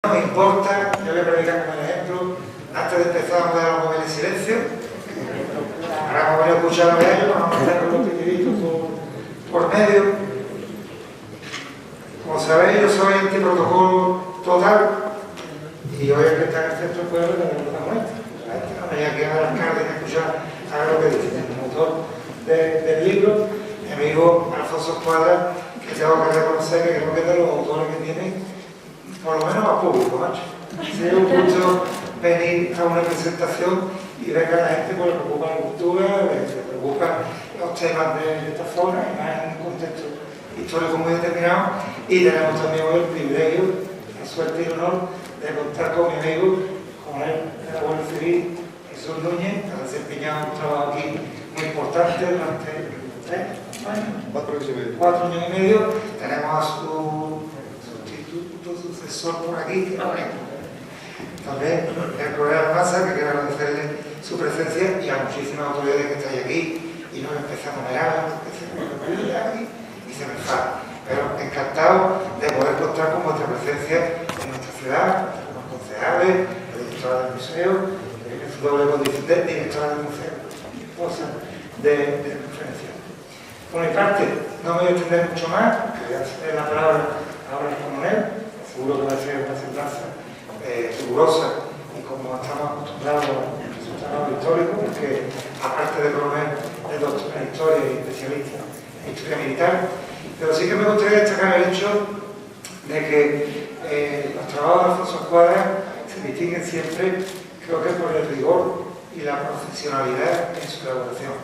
No me importa, yo voy a predicar como ejemplo. Antes de empezar a mover los móviles en silencio. Ahora vamos a escuchar a ellos, vamos a estar con los piqueritos por medio. Como sabéis, yo soy antiprotocolo total y hoy el que está en el centro del pueblo es el protagonista. No me voy a quedar al alcalde ni escuchar a lo que dice el autor del libro, mi amigo Alfonso Escuadra, que tengo que reconocer que creo que es de los autores que tienen, por lo menos más público, macho. Sí, es un gusto venir a una presentación y ver que a la gente pues, le preocupa la cultura, le preocupan los temas de esta zona, y más en un contexto histórico muy determinado. Y tenemos también hoy el privilegio, la suerte y el honor de contar con mi amigo, con él, el abuelo civil, Jesús Núñez, que ha desempeñado un trabajo aquí muy importante durante 3 años, 4 años y medio. Tenemos a su sucesor por aquí, que no es. También el programa Masa, que quiero agradecerle su presencia y a muchísimas autoridades que estáis aquí y nos empezamos a mirar, y se me enfada. Pero encantado de poder contar con vuestra presencia en nuestra ciudad, como concejales, la directora del museo, en su doble condición de directora del museo, cosa de conferencia. Por mi parte, no me voy a extender mucho más, que voy a ceder la palabra ahora al coronel, seguro que va a ser una semblanza rigurosa y como estamos acostumbrados a resultados históricos, porque aparte de coronel, es doctor en historia y especialista en historia militar, pero sí que me gustaría destacar el hecho de que los trabajos de Alfonso Escuadra se distinguen siempre, creo que por el rigor y la profesionalidad en su elaboración.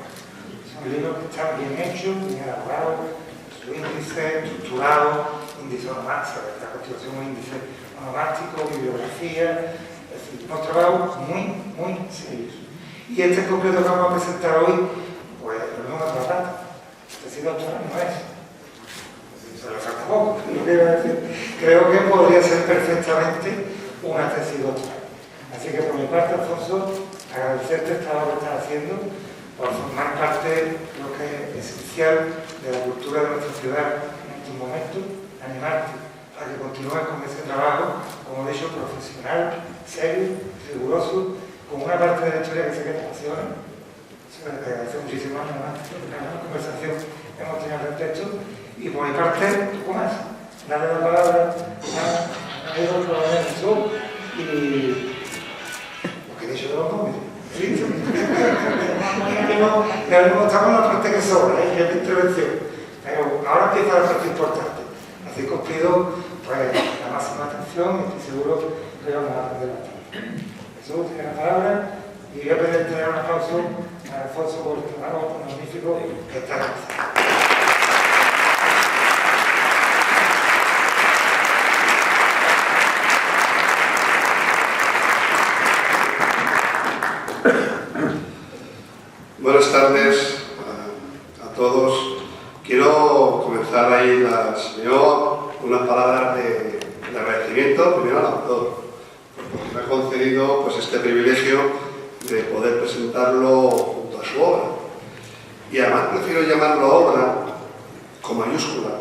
Son libros que están bien hechos, bien elaborados, su índice estructurado, índice onomástico, la constitución un índice onomástico, bibliografía, es decir, unos trabajos muy serios. Y este en concreto que vamos a presentar hoy, pues lo mismo que trata. Este doctorado no es. Se lo falta poco, creo que podría ser perfectamente una tesis doctoral. Así que por mi parte, Alfonso, agradecerte el trabajo que estás haciendo por formar parte de lo que es esencial de la cultura de nuestra ciudad en estos momentos, animarte a que continúes con ese trabajo, como he dicho, profesional, serio, riguroso, con una parte de la historia que sé que te apasiona. Hace muchísimos años más, una conversación hemos tenido al respecto. Y por mi parte, ¿cómo es? Darle la palabra a Pedro Coronel Jesús y lo que he dicho de los móviles. ¿Sí? Ya mismo estamos en la parte que sobra, que es la intervención. Pero ahora empieza la parte importante. Así que os pido pues, la máxima atención y estoy seguro que vamos a aprender bastante. Jesús, tiene la palabra y voy a pedir tener un aplauso a Alfonso por el trabajo magnífico que está realizando. Buenas tardes a todos. Quiero comenzar ahí unas palabras de agradecimiento primero al autor, porque me ha concedido pues, este privilegio de poder presentarlo junto a su obra. Y además prefiero llamarlo obra con mayúscula,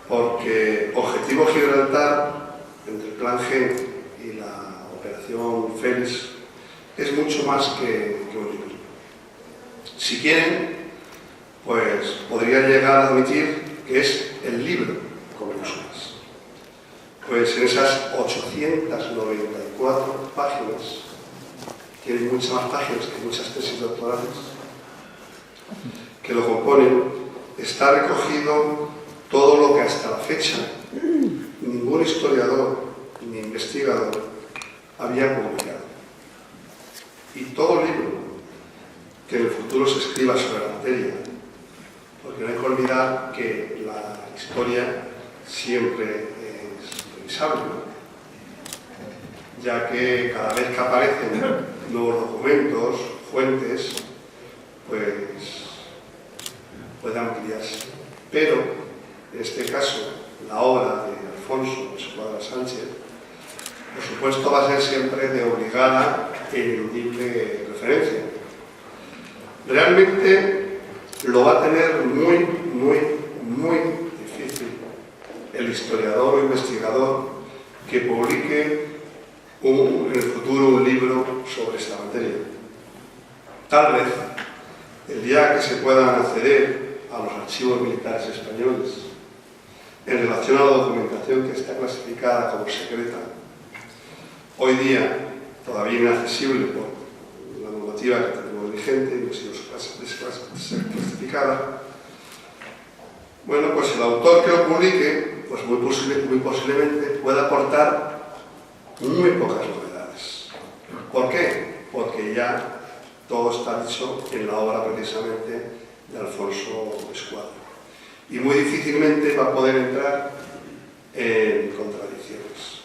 porque Objetivo Gibraltar, entre el Plan G y la Operación Félix, es mucho más que un libro. Si quieren, pues podría llegar a admitir que es el libro con mayúsculas. Pues en esas 894 páginas, tienen muchas más páginas que muchas tesis doctorales, que lo componen, está recogido todo lo que hasta la fecha ningún historiador ni investigador había publicado. Y todo libro que en el futuro se escriba sobre la materia, porque no hay que olvidar que la historia siempre es revisable, ¿no? Ya que cada vez que aparecen nuevos documentos, fuentes, pues puede ampliarse. Pero, en este caso, la obra de Alfonso Escuadra Sánchez, por supuesto, va a ser siempre de obligada e ineludible referencia. Realmente lo va a tener muy difícil el historiador o investigador que publique en el futuro un libro sobre esta materia. Tal vez, el día que se puedan acceder a los archivos militares españoles en relación a la documentación que está clasificada como secreta, hoy día todavía inaccesible por la normativa que tenemos vigente y no ha sido desclasificada, bueno, pues el autor que lo publique, pues muy posiblemente pueda aportar muy pocas novedades. ¿Por qué? Porque ya todo está dicho en la obra precisamente de Alfonso Escuadra. Y muy difícilmente va a poder entrar en contradicciones.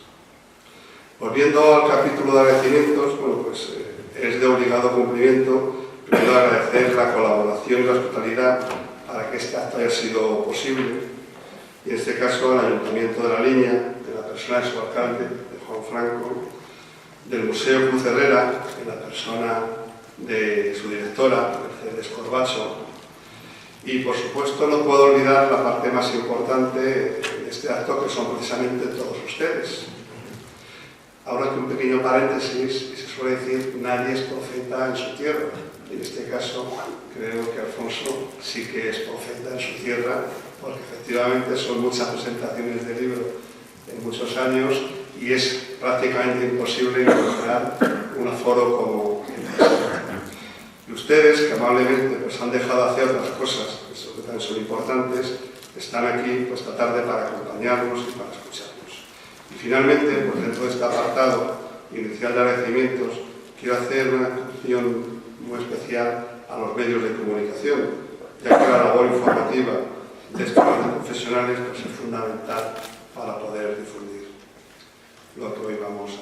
Volviendo al capítulo de agradecimientos, bueno, pues es de obligado cumplimiento primero agradecer la colaboración y la hospitalidad para que este acto haya sido posible, y en este caso al Ayuntamiento de La Liña, de la persona de su alcalde, de Juan Franco, del Museo Cruz Herrera, en la persona de su directora, Mercedes Corbacho, y por supuesto no puedo olvidar la parte más importante de este acto, que son precisamente todos ustedes. Ahora que un pequeño paréntesis, y se suele decir, nadie es profeta en su tierra. Y en este caso, creo que Alfonso sí que es profeta en su tierra, porque efectivamente son muchas presentaciones de libro en muchos años y es prácticamente imposible encontrar un aforo como este. Y ustedes, que amablemente pues, han dejado hacer otras cosas que también son importantes, están aquí pues, esta tarde para acompañarnos y para escucharnos. Y finalmente, pues, dentro de este apartado inicial de agradecimientos, quiero hacer una mención muy especial a los medios de comunicación, ya que la labor informativa de estos profesionales pues, es fundamental para poder difundir lo que hoy vamos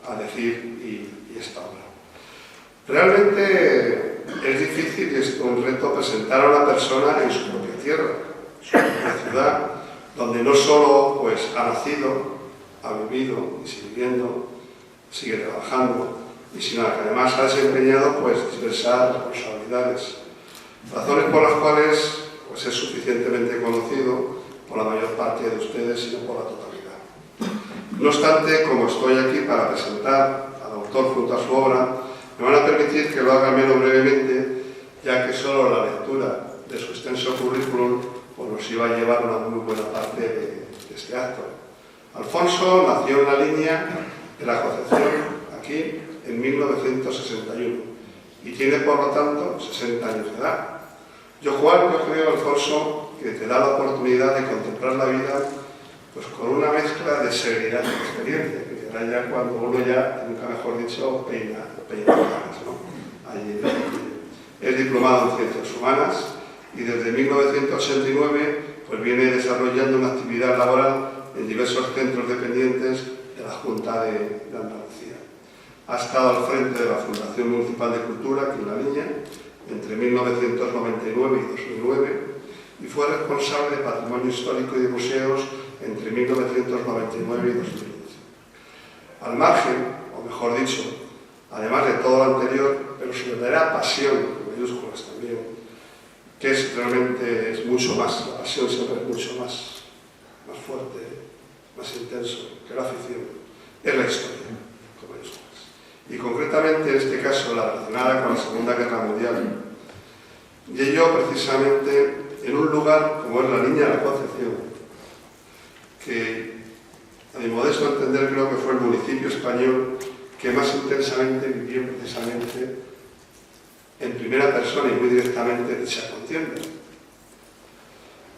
a decir y esta obra. Realmente es difícil y es un reto presentar a una persona en su propia tierra, en su propia ciudad, donde no solo pues, ha nacido, ha vivido y sigue viviendo, sigue trabajando, y sino que además ha desempeñado pues, diversas responsabilidades, razones por las cuales pues, es suficientemente conocido por la mayor parte de ustedes, sino por la totalidad. No obstante, como estoy aquí para presentar al autor junto a su obra, me van a permitir que lo haga menos brevemente, ya que solo la lectura de su extenso currículum pues, nos iba a llevar una muy buena parte de este acto. Alfonso nació en La Liña de la Concepción, aquí, en 1961, y tiene, por lo tanto, 60 años de edad. Yo creo, Alfonso, que te da la oportunidad de contemplar la vida pues, con una mezcla de seriedad y experiencia, que será ya cuando uno ya, nunca mejor dicho, peina canas, ¿no? Es diplomado en Ciencias Humanas y desde 1989 pues, viene desarrollando una actividad laboral en diversos centros dependientes de la Junta de Andalucía. Ha estado al frente de la Fundación Municipal de Cultura, aquí en La Liña, entre 1999 y 2009, y fue responsable de Patrimonio Histórico y de Museos entre 1999 y 2011. Al margen, o mejor dicho, además de todo lo anterior, pero su verdadera pasión, con mayúsculas también, que es realmente mucho más, la pasión siempre es mucho más fuerte, más intenso que la afición, es la historia, con mayúsculas. Y concretamente, en este caso, la relacionada con la Segunda Guerra Mundial. Y ello precisamente en un lugar como es La Liña de la Concepción, que a mi modesto entender creo que fue el municipio español que más intensamente vivió precisamente en primera persona y muy directamente dicha contienda.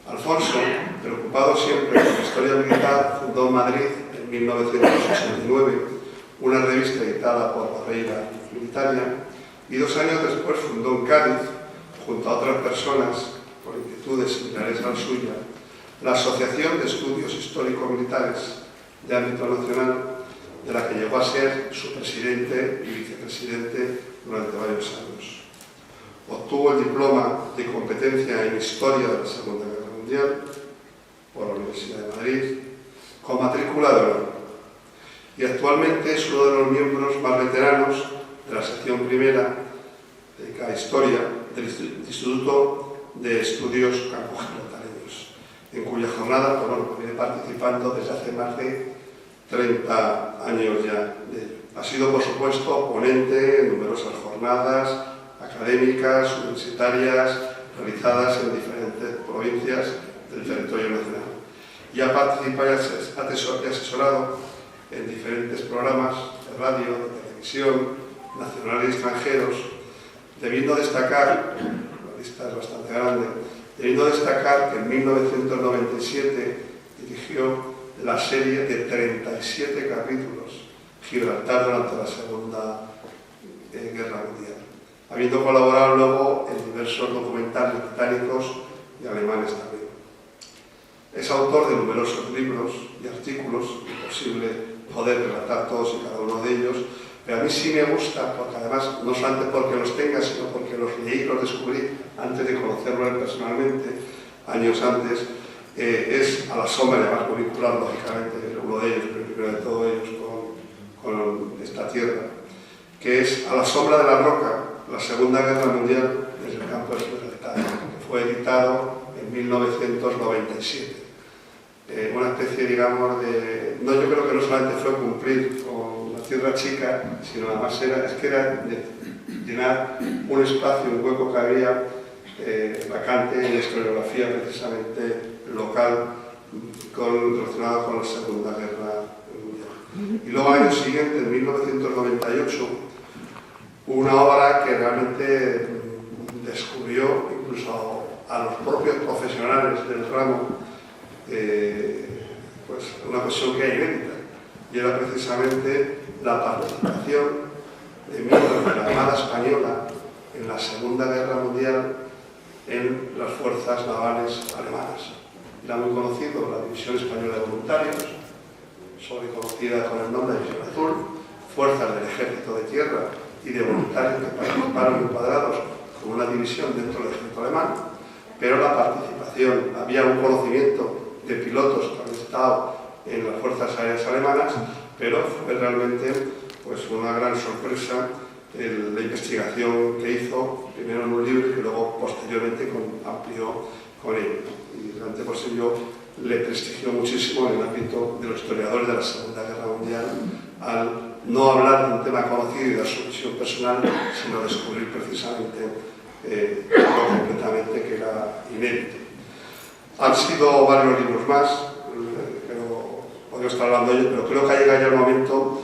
Alfonso, preocupado siempre por la historia militar, fundó en Madrid en 1989 una revista editada por Barreira Militaria y 2 años después fundó en Cádiz, junto a otras personas con inquietudes similares a la suya, la Asociación de Estudios Histórico-Militares de ámbito nacional, de la que llegó a ser su presidente y vicepresidente durante varios años. Obtuvo el diploma de competencia en Historia de la Segunda Guerra Mundial por la Universidad de Madrid, con matrícula de honor, y actualmente es uno de los miembros más veteranos de la sección primera, dedicada a Historia, del Instituto de Estudios Campos Gibraltareños, en cuya jornada pues, viene participando desde hace más de 30 años ya de ello. Ha sido, por supuesto, ponente en numerosas jornadas académicas, universitarias, realizadas en diferentes provincias del territorio nacional. Y ha participado y asesorado en diferentes programas de radio, de televisión, nacionales y extranjeros, debiendo destacar, la lista es bastante grande, debiendo destacar que en 1997 dirigió la serie de 37 capítulos, Gibraltar durante la Segunda Guerra Mundial, habiendo colaborado luego en diversos documentales británicos y alemanes también. Es autor de numerosos libros y artículos, imposible poder relatar todos y cada uno de ellos, pero a mí sí me gusta, porque además, no solamente porque los tenga, sino porque los leí y los descubrí antes de conocerlo él personalmente, años antes. Es A la sombra, y además muy vinculado, lógicamente, uno de ellos, pero el primero de todos ellos, con esta tierra, que es A la sombra de la roca, la Segunda Guerra Mundial desde el campo de Gibraltar, que fue editado en 1997. Una especie, digamos, de... No, yo creo que no solamente fue cumplir con la Tierra Chica, sino además es que era de llenar un espacio, un hueco que había vacante en la historiografía precisamente local relacionado con la Segunda Guerra Mundial. Y luego al año siguiente, en 1998, una obra que realmente descubrió incluso a los propios profesionales del ramo pues una cuestión que era inédita, y era precisamente la participación de miembros de la Armada Española en la Segunda Guerra Mundial en las fuerzas navales alemanas. Era muy conocido la División Española de Voluntarios, sobre conocida con el nombre de División Azul, fuerzas del Ejército de Tierra y de voluntarios que participaron encuadrados como una división dentro del ejército alemán, pero la participación, había un conocimiento de pilotos que habían estado en las fuerzas aéreas alemanas, pero fue realmente pues, una gran sorpresa la investigación que hizo, primero en un libro y que luego posteriormente amplió con ello. Y realmente por eso yo le prestigió muchísimo en el ámbito de los historiadores de la Segunda Guerra Mundial, al no hablar de un tema conocido y dar su visión personal, sino descubrir precisamente algo completamente que era inédito. Han sido varios libros más, pero podría estar hablando de ellos, pero creo que ha llegado ya el momento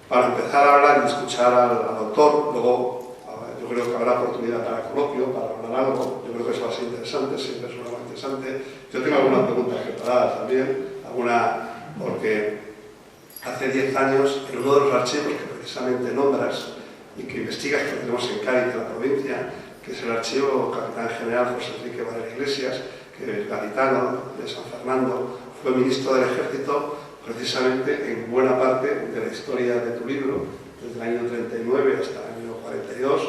para empezar a hablar y escuchar al autor. Luego yo creo que habrá oportunidad para el coloquio, para hablar algo. Yo creo que eso va a ser interesante, siempre es una más interesante. Yo tengo algunas preguntas preparadas también, porque hace 10 años, en uno de los archivos que precisamente nombras y que investigas, que tenemos en Cádiz, en la provincia, que es el archivo Capitán General José Enrique Varela Iglesias, que es gaditano de San Fernando, fue ministro del Ejército precisamente en buena parte de la historia de tu libro, desde el año 39 hasta el año 42.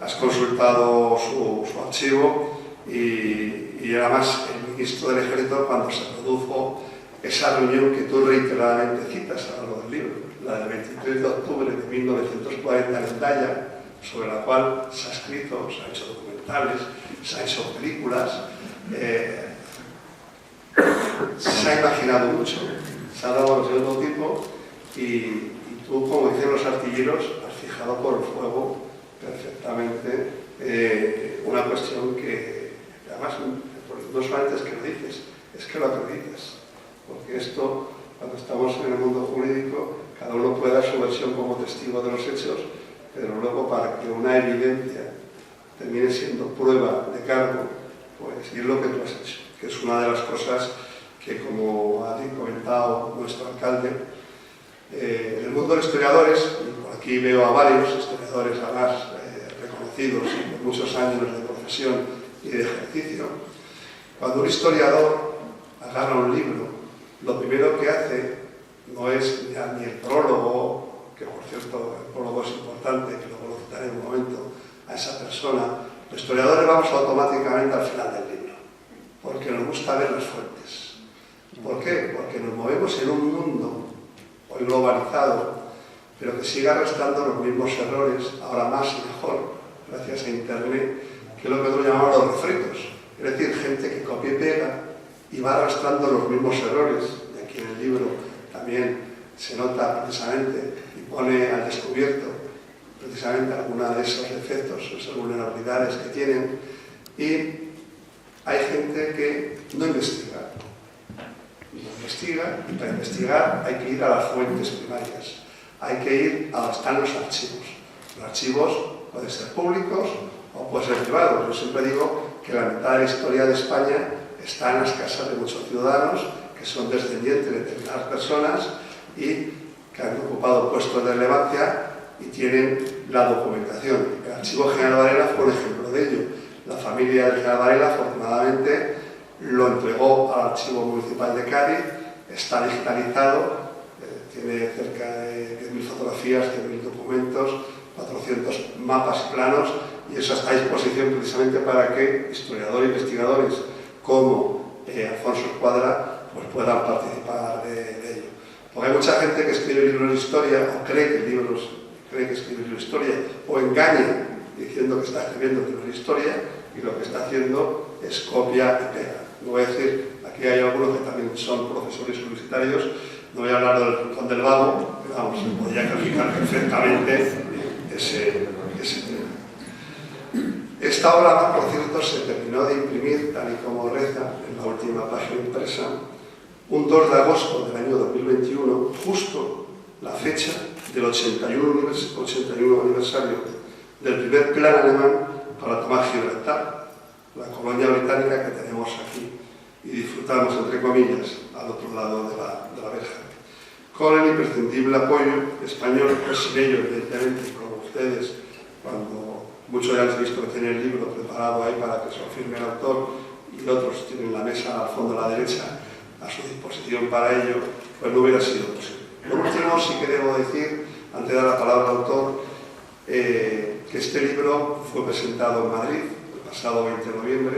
Has consultado su archivo y además el ministro del Ejército, cuando se produjo esa reunión que tú reiteradamente citas a lo largo del libro, la del 23 de octubre de 1940 en Daya, sobre la cual se ha escrito, se han hecho documentales, se han hecho películas, se ha imaginado mucho, se ha dado de otro tipo y tú, como dicen los artilleros, has fijado por el fuego perfectamente una cuestión que además no solamente es que lo dices, es que lo acreditas, porque esto, cuando estamos en el mundo jurídico, cada uno puede dar su versión como testigo de los hechos, pero luego para que una evidencia termine siendo prueba de cargo, pues y es lo que tú has hecho, que es una de las cosas que, como ha comentado nuestro alcalde, en el mundo de los historiadores, y por aquí veo a varios historiadores además reconocidos y con muchos años de profesión y de ejercicio, cuando un historiador agarra un libro, lo primero que hace no es ni el prólogo, que por cierto el prólogo es importante, que luego lo citaré en un momento, a esa persona. Los historiadores vamos automáticamente al final del libro, porque nos gusta ver las fuentes. ¿Por qué? Porque nos movemos en un mundo hoy globalizado, pero que sigue arrastrando los mismos errores, ahora más y mejor, gracias a Internet, que es lo que nosotros llamamos los refritos. Es decir, gente que copia y pega y va arrastrando los mismos errores de quienes el libro también se nota precisamente y pone al descubierto precisamente alguna de esos defectos, esas vulnerabilidades que tienen, y hay gente que no investiga. Y para investigar hay que ir a las fuentes primarias, hay que ir a donde están los archivos. Los archivos pueden ser públicos o pueden ser privados. Yo siempre digo que la mitad de la historia de España está en las casas de muchos ciudadanos que son descendientes de determinadas personas y que han ocupado puestos de relevancia y tienen la documentación. El Archivo General Varela fue un ejemplo de ello. La familia del General Varela, afortunadamente, lo entregó al Archivo Municipal de Cádiz, está digitalizado, tiene cerca de 10.000 fotografías, 100.000 documentos, 400 mapas y planos, y eso está a disposición precisamente para que historiadores e investigadores como Alfonso Escuadra pues puedan participar de ello. Porque hay mucha gente que escribe libros de historia o cree que escribe libros de historia o engaña diciendo que está escribiendo libros de historia y lo que está haciendo es copia y pega. No voy a decir, aquí hay algunos que también son profesores universitarios, no voy a hablar del Rincón del Vago, pero vamos, se podría calificar perfectamente ese tema. Esta obra, por cierto, se terminó de imprimir, tal y como reza en la última página impresa, un 2 de agosto del año 2021, justo la fecha del 81 aniversario del primer plan alemán para tomar Gibraltar, la colonia británica que tenemos aquí y disfrutamos, entre comillas, al otro lado de la verja. Con el imprescindible apoyo español, pues sin ello, evidentemente, como ustedes, cuando muchos ya les he visto que tienen el libro preparado ahí para que se lo firme el autor y otros tienen la mesa al fondo a la derecha a su disposición para ello, pues no hubiera sido posible. Lo último sí que debo decir, antes de dar la palabra al autor, que este libro fue presentado en Madrid el pasado 20 de noviembre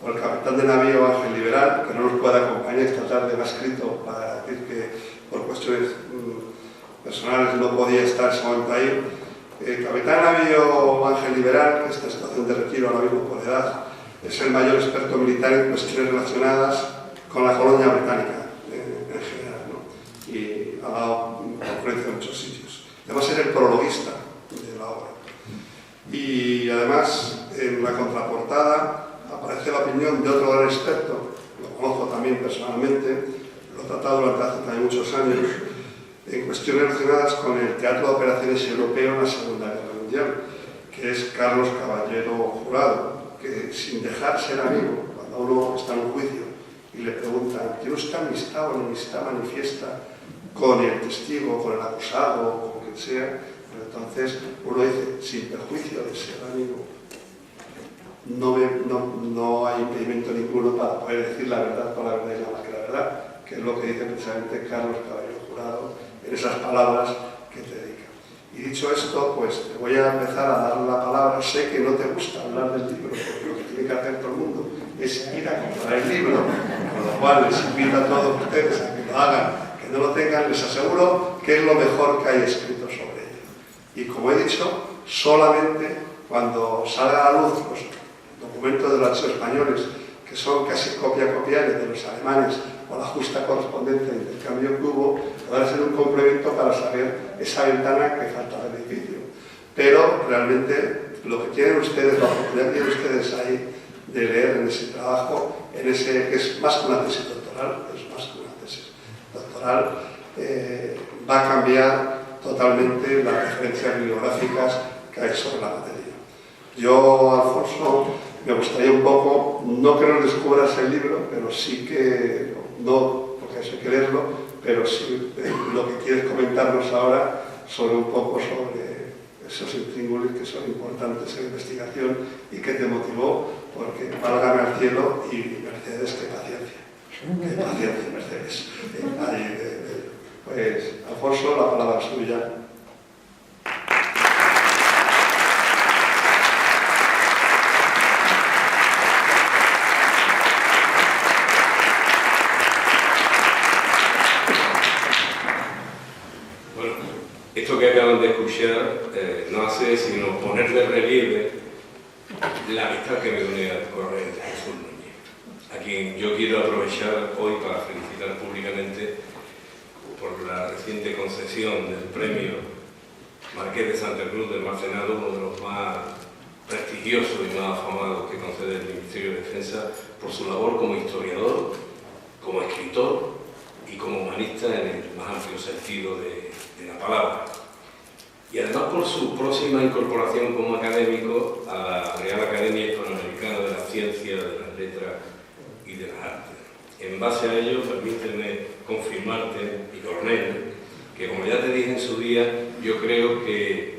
por el capitán de navío Ángel Liberal, que no nos puede acompañar esta tarde, me ha escrito para decir que por cuestiones personales no podía estar en ese momento ahí. El capitán de navío Ángel Liberal, que está en situación de retiro ahora mismo por edad, es el mayor experto militar en cuestiones relacionadas con la colonia británica en general, ¿no? Y ha dado conferencias en muchos sitios. Además es el prologuista de la obra. Y además en la contraportada aparece la opinión de otro gran experto, lo conozco también personalmente, lo he tratado durante hace también muchos años, en cuestiones relacionadas con el teatro de operaciones europeo en la Segunda Guerra Mundial, que es Carlos Caballero Jurado, que sin dejar ser amigo, cuando uno está en un juicio y le preguntan, ¿tiene usted amistad o enemistad manifiesta con el testigo, con el acusado o con quien sea? Entonces uno dice, sin perjuicio de ser amigo, no hay impedimento ninguno para poder decir la verdad por la verdad y nada más que la verdad, que es lo que dice precisamente Carlos Caballero Jurado en esas palabras que te dedica. Y dicho esto, pues te voy a empezar a dar la palabra. Sé que no te gusta hablar del libro, porque lo que tiene que hacer todo el mundo es ir a comprar el libro, con lo cual les invito a todos ustedes a que lo hagan, que no lo tengan, les aseguro que es lo mejor que hay escrito sobre ello. Y como he dicho, solamente cuando salga a la luz los documentos de los archivos españoles, que son casi copiales de los alemanes, o la justa correspondencia de intercambio que hubo, podrá ser un complemento para saber esa ventana que falta del edificio. Pero realmente lo que tienen ustedes, la oportunidad que tienen ustedes ahí de leer en ese trabajo, en ese que es más que una tesis doctoral, va a cambiar totalmente las referencias bibliográficas que hay sobre la materia. Yo, Alfonso, me gustaría un poco, no que nos descubras el libro, pero sí que, no porque eso hay que leerlo, pero sí lo que quieres comentarnos ahora sobre un poco sobre esos intríngulis que son importantes en la investigación y que te motivó, porque válgame al cielo y Mercedes, qué paciencia, Mercedes. Pues, Alfonso, la palabra es suya. Esto que acaban de escuchar no hace sino poner de relieve la amistad que me une al coronel Jesús Núñez, a quien yo quiero aprovechar hoy para felicitar públicamente por la reciente concesión del premio Marqués de Santa Cruz del Marcenado, uno de los más prestigiosos y más afamados que concede el Ministerio de Defensa, por su labor como historiador, como escritor y como humanista en el más amplio sentido de la palabra. Y además por su próxima incorporación como académico a la Real Academia Hispanoamericana de las Ciencias, de las Letras y de las Artes. En base a ello, permíteme confirmarte, mi coronel, que como ya te dije en su día, yo creo que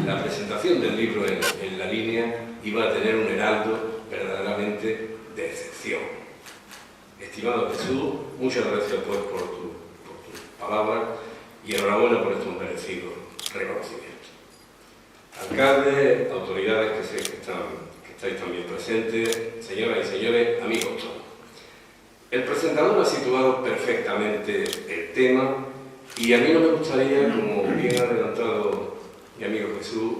la presentación del libro en la línea iba a tener un heraldo verdaderamente de excepción. Estimado Jesús, muchas gracias pues por tus palabras y enhorabuena por estos merecidos reconocimientos. Alcaldes, autoridades que sé que estáis también presentes, señoras y señores, amigos todos. El presentador ha situado perfectamente el tema y a mí no me gustaría, como bien ha adelantado mi amigo Jesús,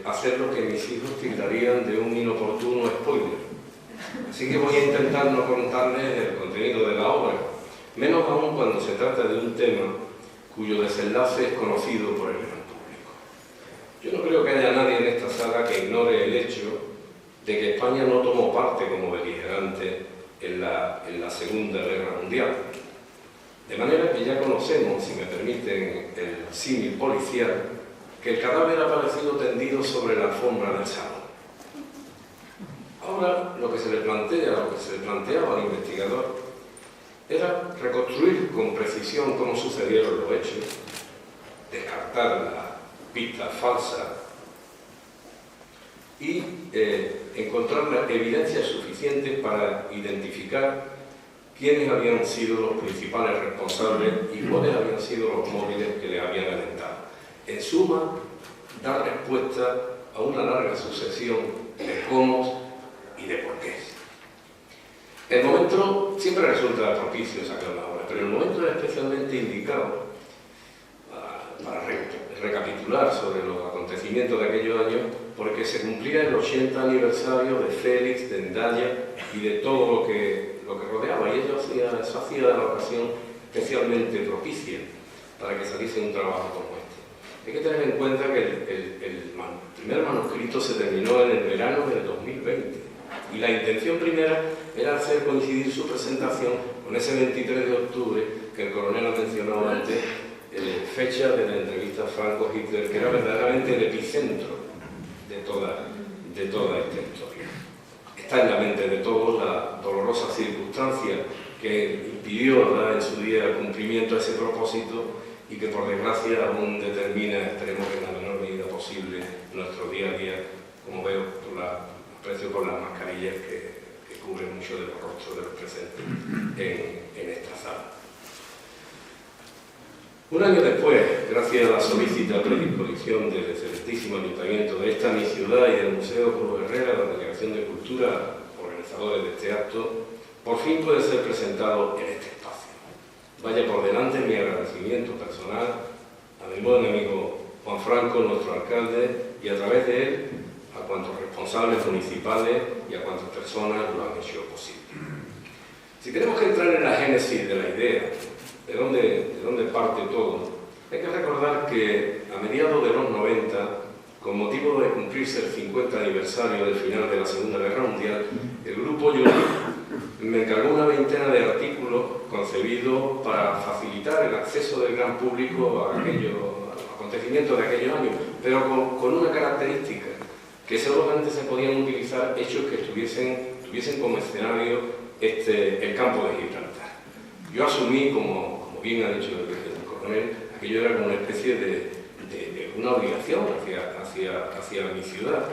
hacer lo que mis hijos tildarían de un inoportuno spoiler. Así que voy a intentar no contarles el contenido de la obra, menos aún cuando se trata de un tema cuyo desenlace es conocido por el gran público. Yo no creo que haya nadie en esta sala que ignore el hecho de que España no tomó parte como beligerante en la Segunda Guerra Mundial. De manera que ya conocemos, si me permiten el símil policial, que el cadáver ha aparecido tendido sobre la alfombra del salón. Ahora lo que se le planteaba al investigador era reconstruir con precisión cómo sucedieron los hechos, descartar las pistas falsas y encontrar la evidencia suficiente para identificar quiénes habían sido los principales responsables y cuáles habían sido los móviles que les habían alentado. En suma, dar respuesta a una larga sucesión de cómo y de por qué. El momento siempre resulta propicio sacar la obra, pero el momento era especialmente indicado para recapitular sobre los acontecimientos de aquellos años, porque se cumplía el 80 aniversario de Félix, de Endaya y de todo lo que rodeaba, y eso hacía de la ocasión especialmente propicia para que saliese un trabajo como este. Hay que tener en cuenta que el primer manuscrito se terminó en el verano del 2020 y la intención primera era hacer coincidir su presentación con ese 23 de octubre que el coronel ha mencionado antes, fecha de la entrevista Franco-Hitler, que era verdaderamente el epicentro de toda esta historia. Está en la mente de todos la dolorosa circunstancia que impidió dar en su día el cumplimiento a ese propósito y que por desgracia aún determina, esperemos que en la menor medida posible, nuestro día a día, como veo aprecio por las mascarillas que cubren mucho de los rostros de los presentes en esta sala. Un año después, gracias a la solícita predisposición del excelentísimo ayuntamiento de esta mi ciudad y del Museo Cruz Herrera, la Delegación de Cultura, organizadores de este acto, por fin puede ser presentado en este espacio. Vaya por delante mi agradecimiento personal a mi buen amigo Juan Franco, nuestro alcalde, y a través de él a cuantos responsables municipales y a cuantas personas lo han hecho posible. Si tenemos que entrar en la génesis de la idea, de dónde parte todo, hay que recordar que a mediados de los 90, con motivo de cumplirse el 50 aniversario del final de la Segunda Guerra Mundial, el Grupo Yuri me encargó una veintena de artículos concebidos para facilitar el acceso del gran público a los acontecimientos de aquellos años, pero con una característica, que solamente se podían utilizar hechos que tuviesen como escenario el campo de Gibraltar. Yo asumí, como bien ha dicho el coronel, aquello era como una especie de una obligación hacia mi ciudad.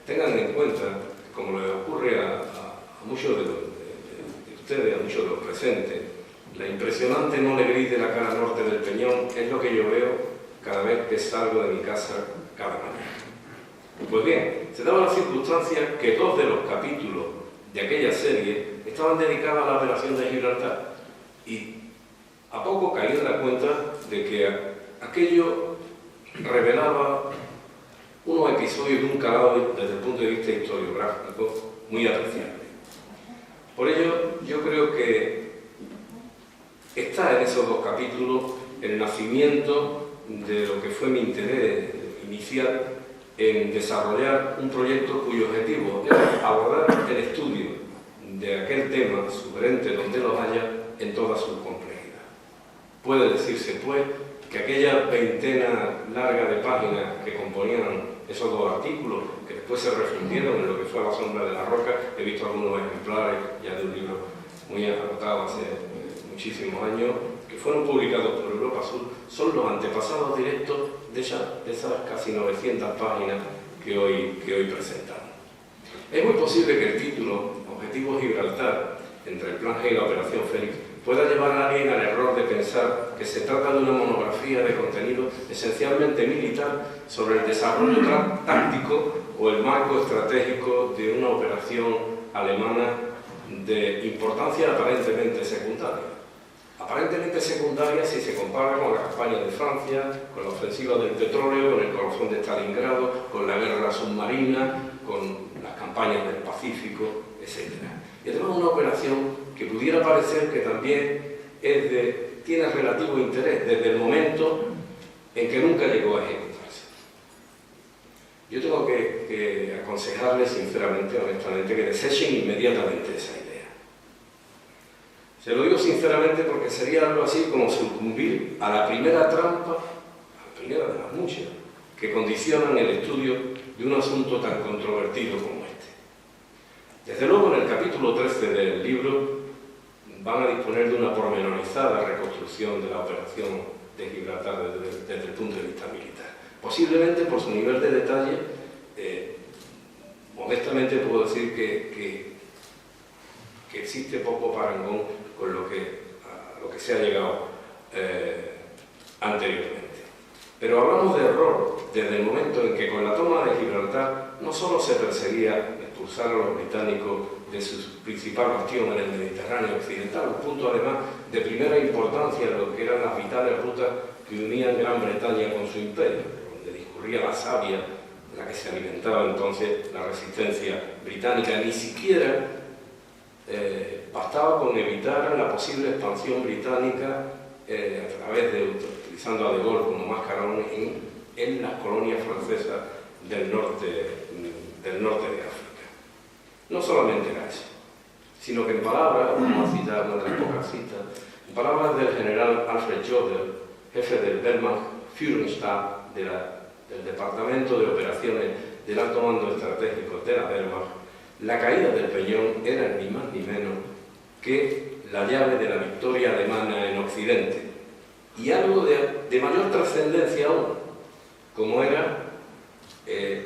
Tengan en cuenta, como le ocurre a muchos de ustedes, a muchos de los presentes, la impresionante mole gris de la cara norte del Peñón es lo que yo veo cada vez que salgo de mi casa cada mañana. Pues bien, se daba la circunstancia que 2 de los capítulos de aquella serie estaban dedicados a la operación de Gibraltar y a poco caí en la cuenta de que aquello revelaba unos episodios de un calado desde el punto de vista historiográfico muy apreciable. Por ello, yo creo que está en en esos dos capítulos el nacimiento de lo que fue mi interés inicial en desarrollar un proyecto cuyo objetivo era abordar el estudio de aquel tema sugerente donde lo haya en toda su complejidad. Puede decirse, pues, que aquella veintena larga de páginas que componían esos dos artículos, que después se refundieron en lo que fue A la sombra de la roca, he visto algunos ejemplares ya de un libro muy agotado hace muchísimos años, que fueron publicados por Europa Sur, son los antepasados directos de esas casi 900 páginas que hoy presentamos. Es muy posible que el título, Objetivo Gibraltar, entre el Plan G y la Operación Fénix, pueda llevar a alguien al error de pensar que se trata de una monografía de contenido esencialmente militar sobre el desarrollo táctico o el marco estratégico de una operación alemana de importancia aparentemente secundaria. Aparentemente secundaria si se compara con la campaña de Francia, con la ofensiva del petróleo, con el corazón de Stalingrado, con la guerra submarina, con las campañas del Pacífico, etc. Y además una operación que pudiera parecer que también tiene relativo interés desde el momento en que nunca llegó a ejecutarse. Yo tengo que aconsejarles sinceramente, honestamente, que desechen inmediatamente esa idea. Se lo digo sinceramente porque sería algo así como sucumbir a la primera trampa, a la primera de las muchas, que condicionan el estudio de un asunto tan controvertido como este. Desde luego, en el capítulo 13 del libro van a disponer de una pormenorizada reconstrucción de la operación de Gibraltar desde el punto de vista militar. Posiblemente por su nivel de detalle, modestamente puedo decir que existe poco parangón con lo que se ha llegado anteriormente. Pero hablamos de error desde el momento en que con la toma de Gibraltar no solo se perseguía expulsar a los británicos de su principal bastión en el Mediterráneo occidental, un punto además de primera importancia en lo que eran las vitales rutas que unían Gran Bretaña con su imperio, donde discurría la savia de la que se alimentaba entonces la resistencia británica. Ni siquiera bastaba con evitar la posible expansión británica a través de, utilizando a De Gaulle como mascarón en las colonias francesas del norte de África. No solamente era eso, sino que en palabras, vamos a citar una de las pocas citas, en palabras del general Alfred Jodl, jefe del Wehrmacht-Führungsstab del Departamento de Operaciones del Alto Mando Estratégico de la Wehrmacht, la caída del Peñón era ni más ni menos que la llave de la victoria alemana en Occidente, y algo de mayor trascendencia aún, como era,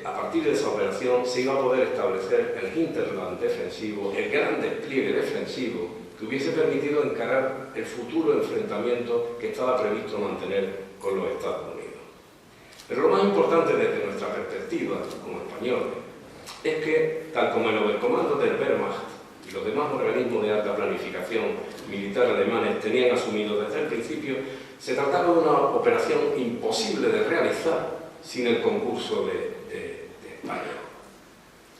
a partir de esa operación se iba a poder establecer el hinterland defensivo, el gran despliegue defensivo que hubiese permitido encarar el futuro enfrentamiento que estaba previsto mantener con los Estados Unidos. Pero lo más importante desde nuestra perspectiva como españoles es que, tal como el Oberkommando del Wehrmacht y los demás organismos de alta planificación militar alemanes tenían asumido desde el principio, se trataba de una operación imposible de realizar sin el concurso de España.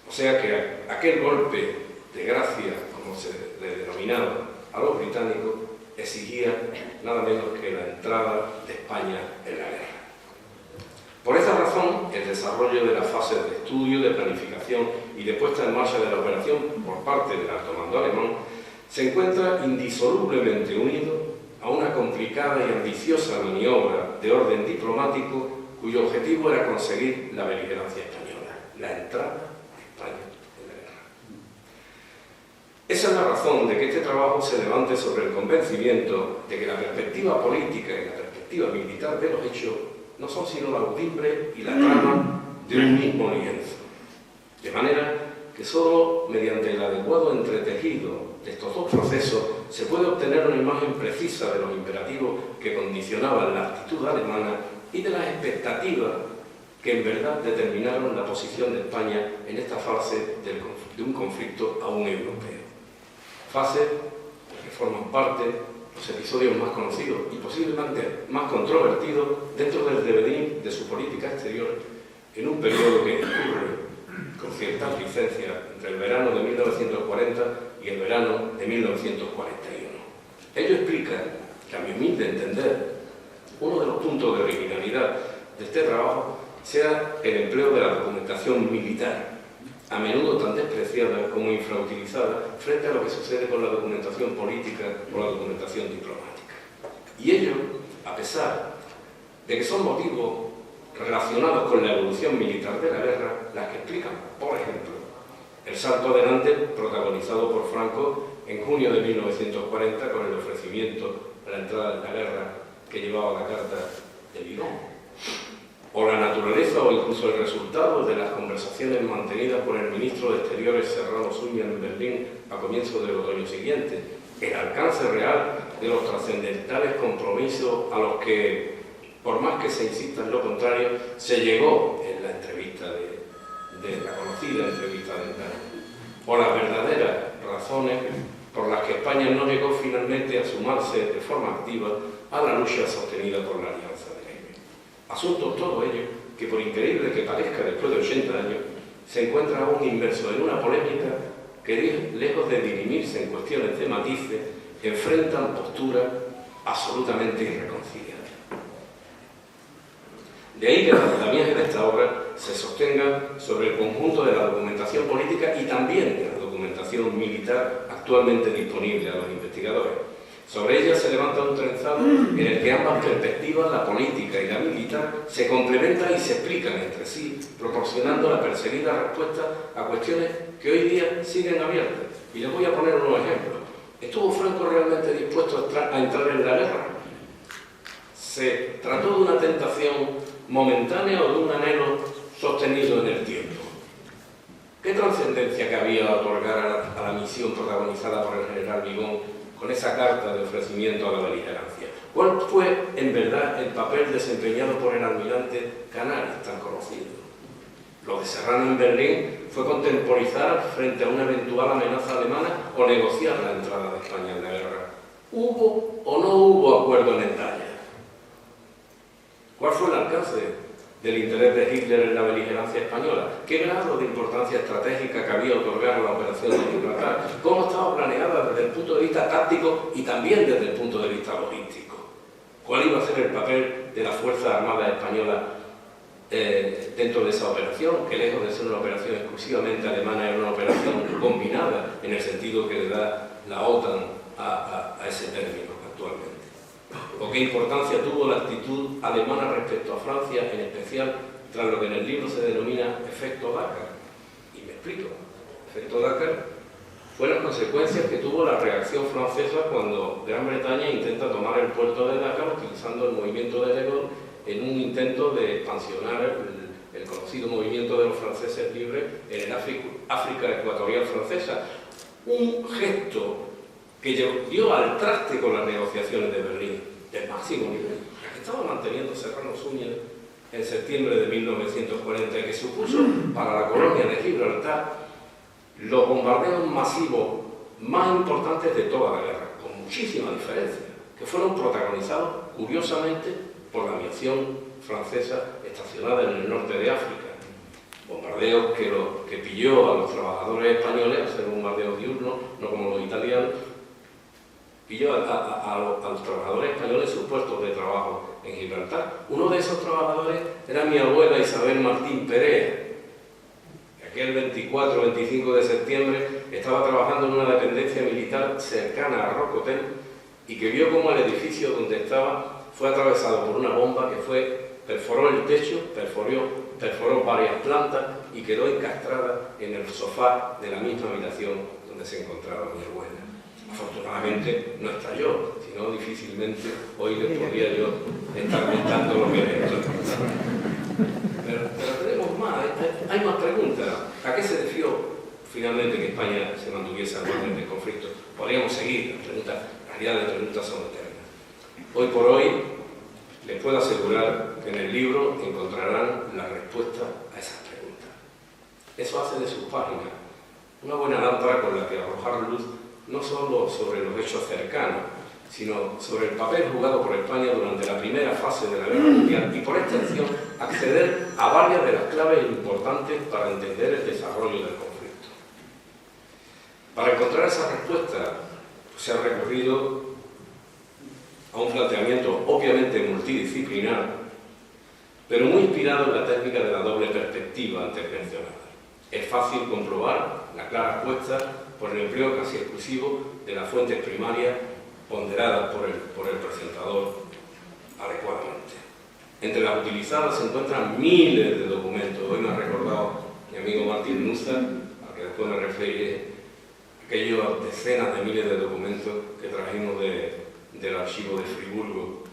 O sea que aquel golpe de gracia, como se le denominaba a los británicos, exigía nada menos que la entrada de España en la guerra. Por esa razón, el desarrollo de las fases de estudio, de planificación y de puesta en marcha de la operación por parte del alto mando alemán se encuentra indisolublemente unido a una complicada y ambiciosa maniobra de orden diplomático cuyo objetivo era conseguir la beligerancia española, la entrada de España en la guerra. Esa es la razón de que este trabajo se levante sobre el convencimiento de que la perspectiva política y la perspectiva militar de los hechos no son sino la audimbre y la trama de un mismo lienzo. De manera que solo mediante el adecuado entretejido de estos dos procesos se puede obtener una imagen precisa de los imperativos que condicionaban la actitud alemana y de las expectativas que en verdad determinaron la posición de España en esta fase de un conflicto aún europeo. Fase que forman parte los episodios más conocidos y posiblemente más controvertidos dentro del devenir de su política exterior en un periodo que discurre con ciertas licencias entre el verano de 1940 y el verano de 1941. Ello explica que a mi humilde entender, uno de los puntos de originalidad de este trabajo sea el empleo de la documentación militar, a menudo tan despreciada como infrautilizada frente a lo que sucede con la documentación política o la documentación diplomática. Y ello, a pesar de que son motivos relacionados con la evolución militar de la guerra, las que explican, por ejemplo, el salto adelante protagonizado por Franco en junio de 1940 con el ofrecimiento a la entrada en la guerra que llevaba la carta de Vigón, o la naturaleza o incluso el resultado de las conversaciones mantenidas por el ministro de Exteriores Serrano Suñer en Berlín a comienzos del otoño siguiente, el alcance real de los trascendentales compromisos a los que, por más que se insista en lo contrario, se llegó en la entrevista de la conocida entrevista de Encarni, o las verdaderas razones por las que España no llegó finalmente a sumarse de forma activa a la lucha sostenida por la Alianza de Leyes. Asuntos todo ello que, por increíble que parezca después de 80 años, se encuentra aún inmerso en una polémica que, lejos de dirimirse en cuestiones de matices, enfrentan posturas absolutamente irreconciliables. De ahí que el tratamiento de esta obra se sostenga sobre el conjunto de la documentación política y también de la documentación militar actualmente disponible a los investigadores. Sobre ella se levanta un trenzado en el que ambas perspectivas, la política y la militar, se complementan y se explican entre sí, proporcionando la perseguida respuesta a cuestiones que hoy día siguen abiertas. Y les voy a poner unos ejemplos. ¿Estuvo Franco realmente dispuesto a entrar en la guerra? ¿Se trató de una tentación momentánea o de un anhelo sostenido en el tiempo? ¿Qué trascendencia cabía otorgar a la misión protagonizada por el general Vigón con esa carta de ofrecimiento a la beligerancia? ¿Cuál fue, en verdad, el papel desempeñado por el almirante Canaris, tan conocido? Lo de Serrano en Berlín fue contemporizar frente a una eventual amenaza alemana o negociar la entrada de España en la guerra. ¿Hubo o no hubo acuerdo en Endaya? ¿Cuál fue el alcance del interés de Hitler en la beligerancia española? ¿Qué grado de importancia estratégica cabía otorgar a la operación de Gibraltar? ¿Cómo estaba planeada desde el punto de vista táctico y también desde el punto de vista logístico? ¿Cuál iba a ser el papel de la Fuerza Armada Española dentro de esa operación? Que lejos de ser una operación exclusivamente alemana, era una operación combinada en el sentido que le da la OTAN a ese término actualmente. ¿O qué importancia tuvo la actitud alemana respecto a Francia, en especial tras lo que en el libro se denomina efecto Dakar? Y me explico. Efecto Dakar fue las consecuencias que tuvo la reacción francesa cuando Gran Bretaña intenta tomar el puerto de Dakar utilizando el movimiento de De Gaulle en un intento de expansionar el conocido movimiento de los franceses libres en el África ecuatorial francesa. Un gesto que dio al traste con las negociaciones de Berlín, del máximo nivel, la que estaba manteniendo Serrano Suñer en septiembre de 1940, que supuso para la colonia de Gibraltar los bombardeos masivos más importantes de toda la guerra, con muchísima diferencia, que fueron protagonizados, curiosamente, por la aviación francesa estacionada en el norte de África. Bombardeos que pilló a los trabajadores españoles, a ser un bombardeo diurno, no como los italianos, pilló a los trabajadores españoles sus puestos de trabajo en Gibraltar. Uno de esos trabajadores era mi abuela Isabel Martín Perea, que aquel 24-25 de septiembre estaba trabajando en una dependencia militar cercana a Rocotel y que vio cómo el edificio donde estaba fue atravesado por una bomba que perforó el techo, perforó varias plantas y quedó encastrada en el sofá de la misma habitación donde se encontraba mi abuela. Afortunadamente no estalló, si no difícilmente hoy les podría yo estar contando lo que le estoy contando. Pero tenemos más, hay más preguntas. ¿A qué se debió finalmente que España se mantuviese al margen del conflicto? Podríamos seguir, en realidad las preguntas son eternas. Hoy por hoy les puedo asegurar que en el libro encontrarán la respuesta a esas preguntas. Eso hace de sus páginas una buena lámpara con la que arrojar luz no solo sobre los hechos cercanos, sino sobre el papel jugado por España durante la primera fase de la Guerra Mundial y, por extensión, acceder a varias de las claves importantes para entender el desarrollo del conflicto. Para encontrar esa respuesta, se ha recurrido a un planteamiento obviamente multidisciplinar, pero muy inspirado en la técnica de la doble perspectiva antes mencionada. Es fácil comprobar la clara apuesta por el empleo casi exclusivo de las fuentes primarias ponderadas por el presentador adecuadamente. Entre las utilizadas se encuentran miles de documentos. Hoy me ha recordado mi amigo Martín Nussar, al que después me referiré, aquellas decenas de miles de documentos que trajimos del archivo de Friburgo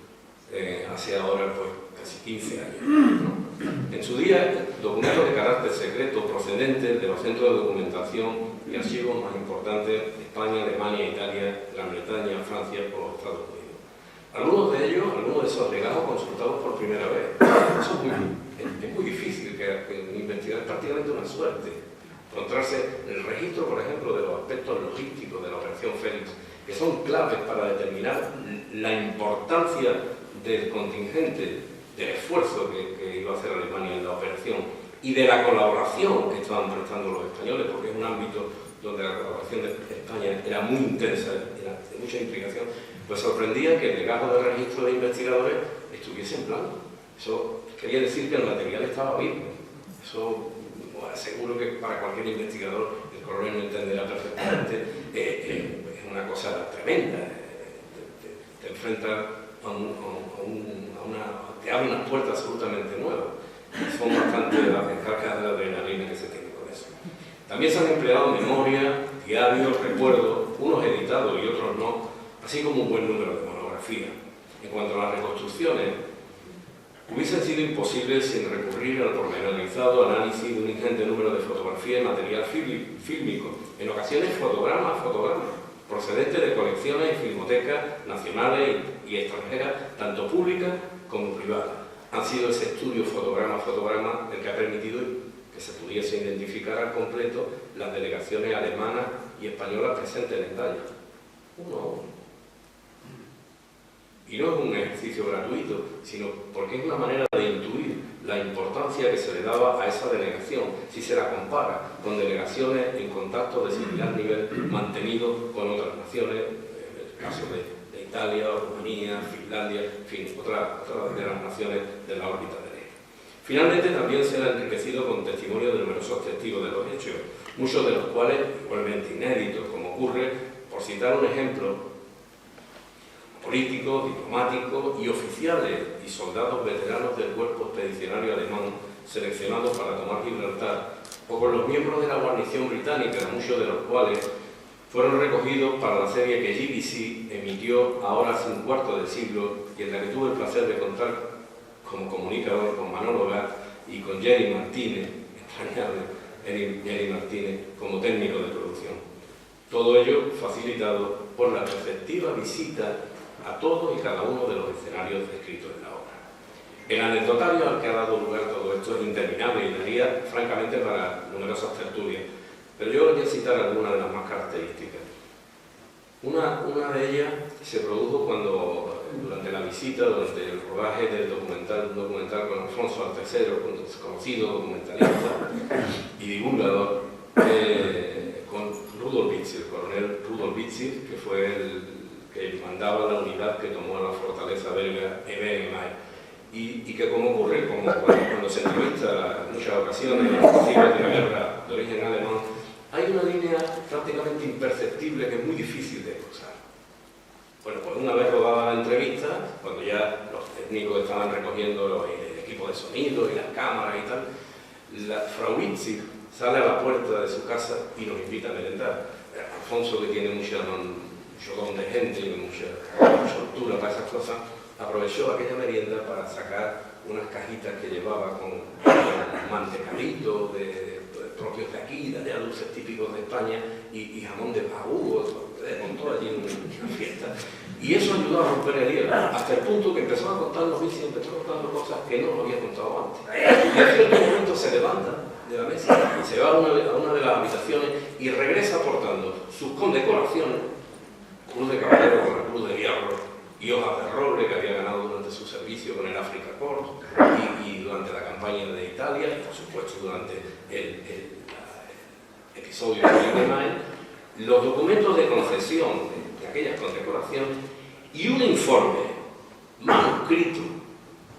hace ahora pues casi 15 años, ¿no? En su día, documentos de carácter secreto procedentes de los centros de documentación y archivos más importantes de España, Alemania, Italia, Gran Bretaña, Francia o los Estados Unidos. Algunos de ellos, algunos de esos legajos consultados por primera vez. Eso es muy difícil, que investigar es prácticamente una suerte. Encontrarse en el registro, por ejemplo, de los aspectos logísticos de la Operación Félix, que son claves para determinar la importancia del contingente, del esfuerzo que iba a hacer Alemania en la operación y de la colaboración que estaban prestando los españoles, porque es un ámbito donde la colaboración de España era muy intensa, era de mucha implicación, pues sorprendía que el legajo de registro de investigadores estuviese en blanco. Eso quería decir que el material estaba vivo. Eso, bueno, seguro que para cualquier investigador el coronel lo entenderá perfectamente. Es una cosa tremenda. Te enfrentas te abre unas puertas absolutamente nuevas. Son bastante las descargas de adrenalina que se tiene con eso. También se han empleado memoria, diarios, recuerdos, unos editados y otros no, así como un buen número de monografías. En cuanto a las reconstrucciones, hubiesen sido imposibles sin recurrir al pormenorizado análisis de un ingente número de fotografías y material fílmico, en ocasiones fotogramas, procedentes de colecciones y filmotecas nacionales y extranjeras, tanto públicas como privadas. Han sido ese estudio fotograma el que ha permitido que se pudiese identificar al completo las delegaciones alemanas y españolas presentes en Italia. Uno a uno. Y no es un ejercicio gratuito, sino porque es una manera de intuir la importancia que se le daba a esa delegación, si se la compara con delegaciones en contacto de similar nivel mantenidos con otras naciones, en el caso de Italia, Rumanía, Finlandia, en fin, otras de las naciones de la órbita del eje. Finalmente, también se ha enriquecido con testimonio de numerosos testigos de los hechos, muchos de los cuales igualmente inéditos, como ocurre, por citar un ejemplo, políticos, diplomáticos y oficiales y soldados veteranos del cuerpo expedicionario alemán seleccionados para tomar Gibraltar, o con los miembros de la guarnición británica, muchos de los cuales fueron recogidos para la serie que GBC emitió ahora hace un cuarto de siglo y en la que tuve el placer de contar como comunicador con Manolo Gat y con Jerry Martínez, extrañable Jerry Martínez, como técnico de producción. Todo ello facilitado por la perceptiva visita a todos y cada uno de los escenarios descritos en la obra. El anecdotario al que ha dado lugar todo esto es interminable y daría, francamente, para numerosas tertulias, pero yo voy a citar algunas de las más características. Una de ellas se produjo cuando, durante la visita, durante el rodaje del documental con Alfonso Altecero, conocido documentalista y divulgador, con Rudolf Witzig, el coronel Rudolf Witzig, que fue el que mandaba la unidad que tomó la fortaleza belga Ebenheim, y que, como ocurre cuando se entrevista en muchas ocasiones en los libros de la guerra de origen alemán, hay una línea prácticamente imperceptible que es muy difícil de cruzar. Bueno, pues una vez rodada la entrevista, cuando ya los técnicos estaban recogiendo el equipo de sonido y las cámaras y tal, la Frau Witzig sale a la puerta de su casa y nos invita a merendar. Alfonso, que tiene mucho don de gente y mucha altura para esas cosas, aprovechó aquella merienda para sacar unas cajitas que llevaba con mantecaditos propios de aquí, de allá, dulces típicos de España y jamón de pavú, montó allí una fiesta. Y eso ayudó a romper el hielo, hasta el punto que empezó a contarnos y empezó contando cosas que no lo había contado antes. Y en cierto momento se levanta de la mesa, se va a una de las habitaciones y regresa portando sus condecoraciones, cruz de caballero con la cruz de hierro y hojas de roble que había ganado durante su servicio con el Africa Corps y durante la campaña de Italia y por supuesto durante el episodio de Ebenheim, los documentos de concesión de aquellas condecoraciones y un informe manuscrito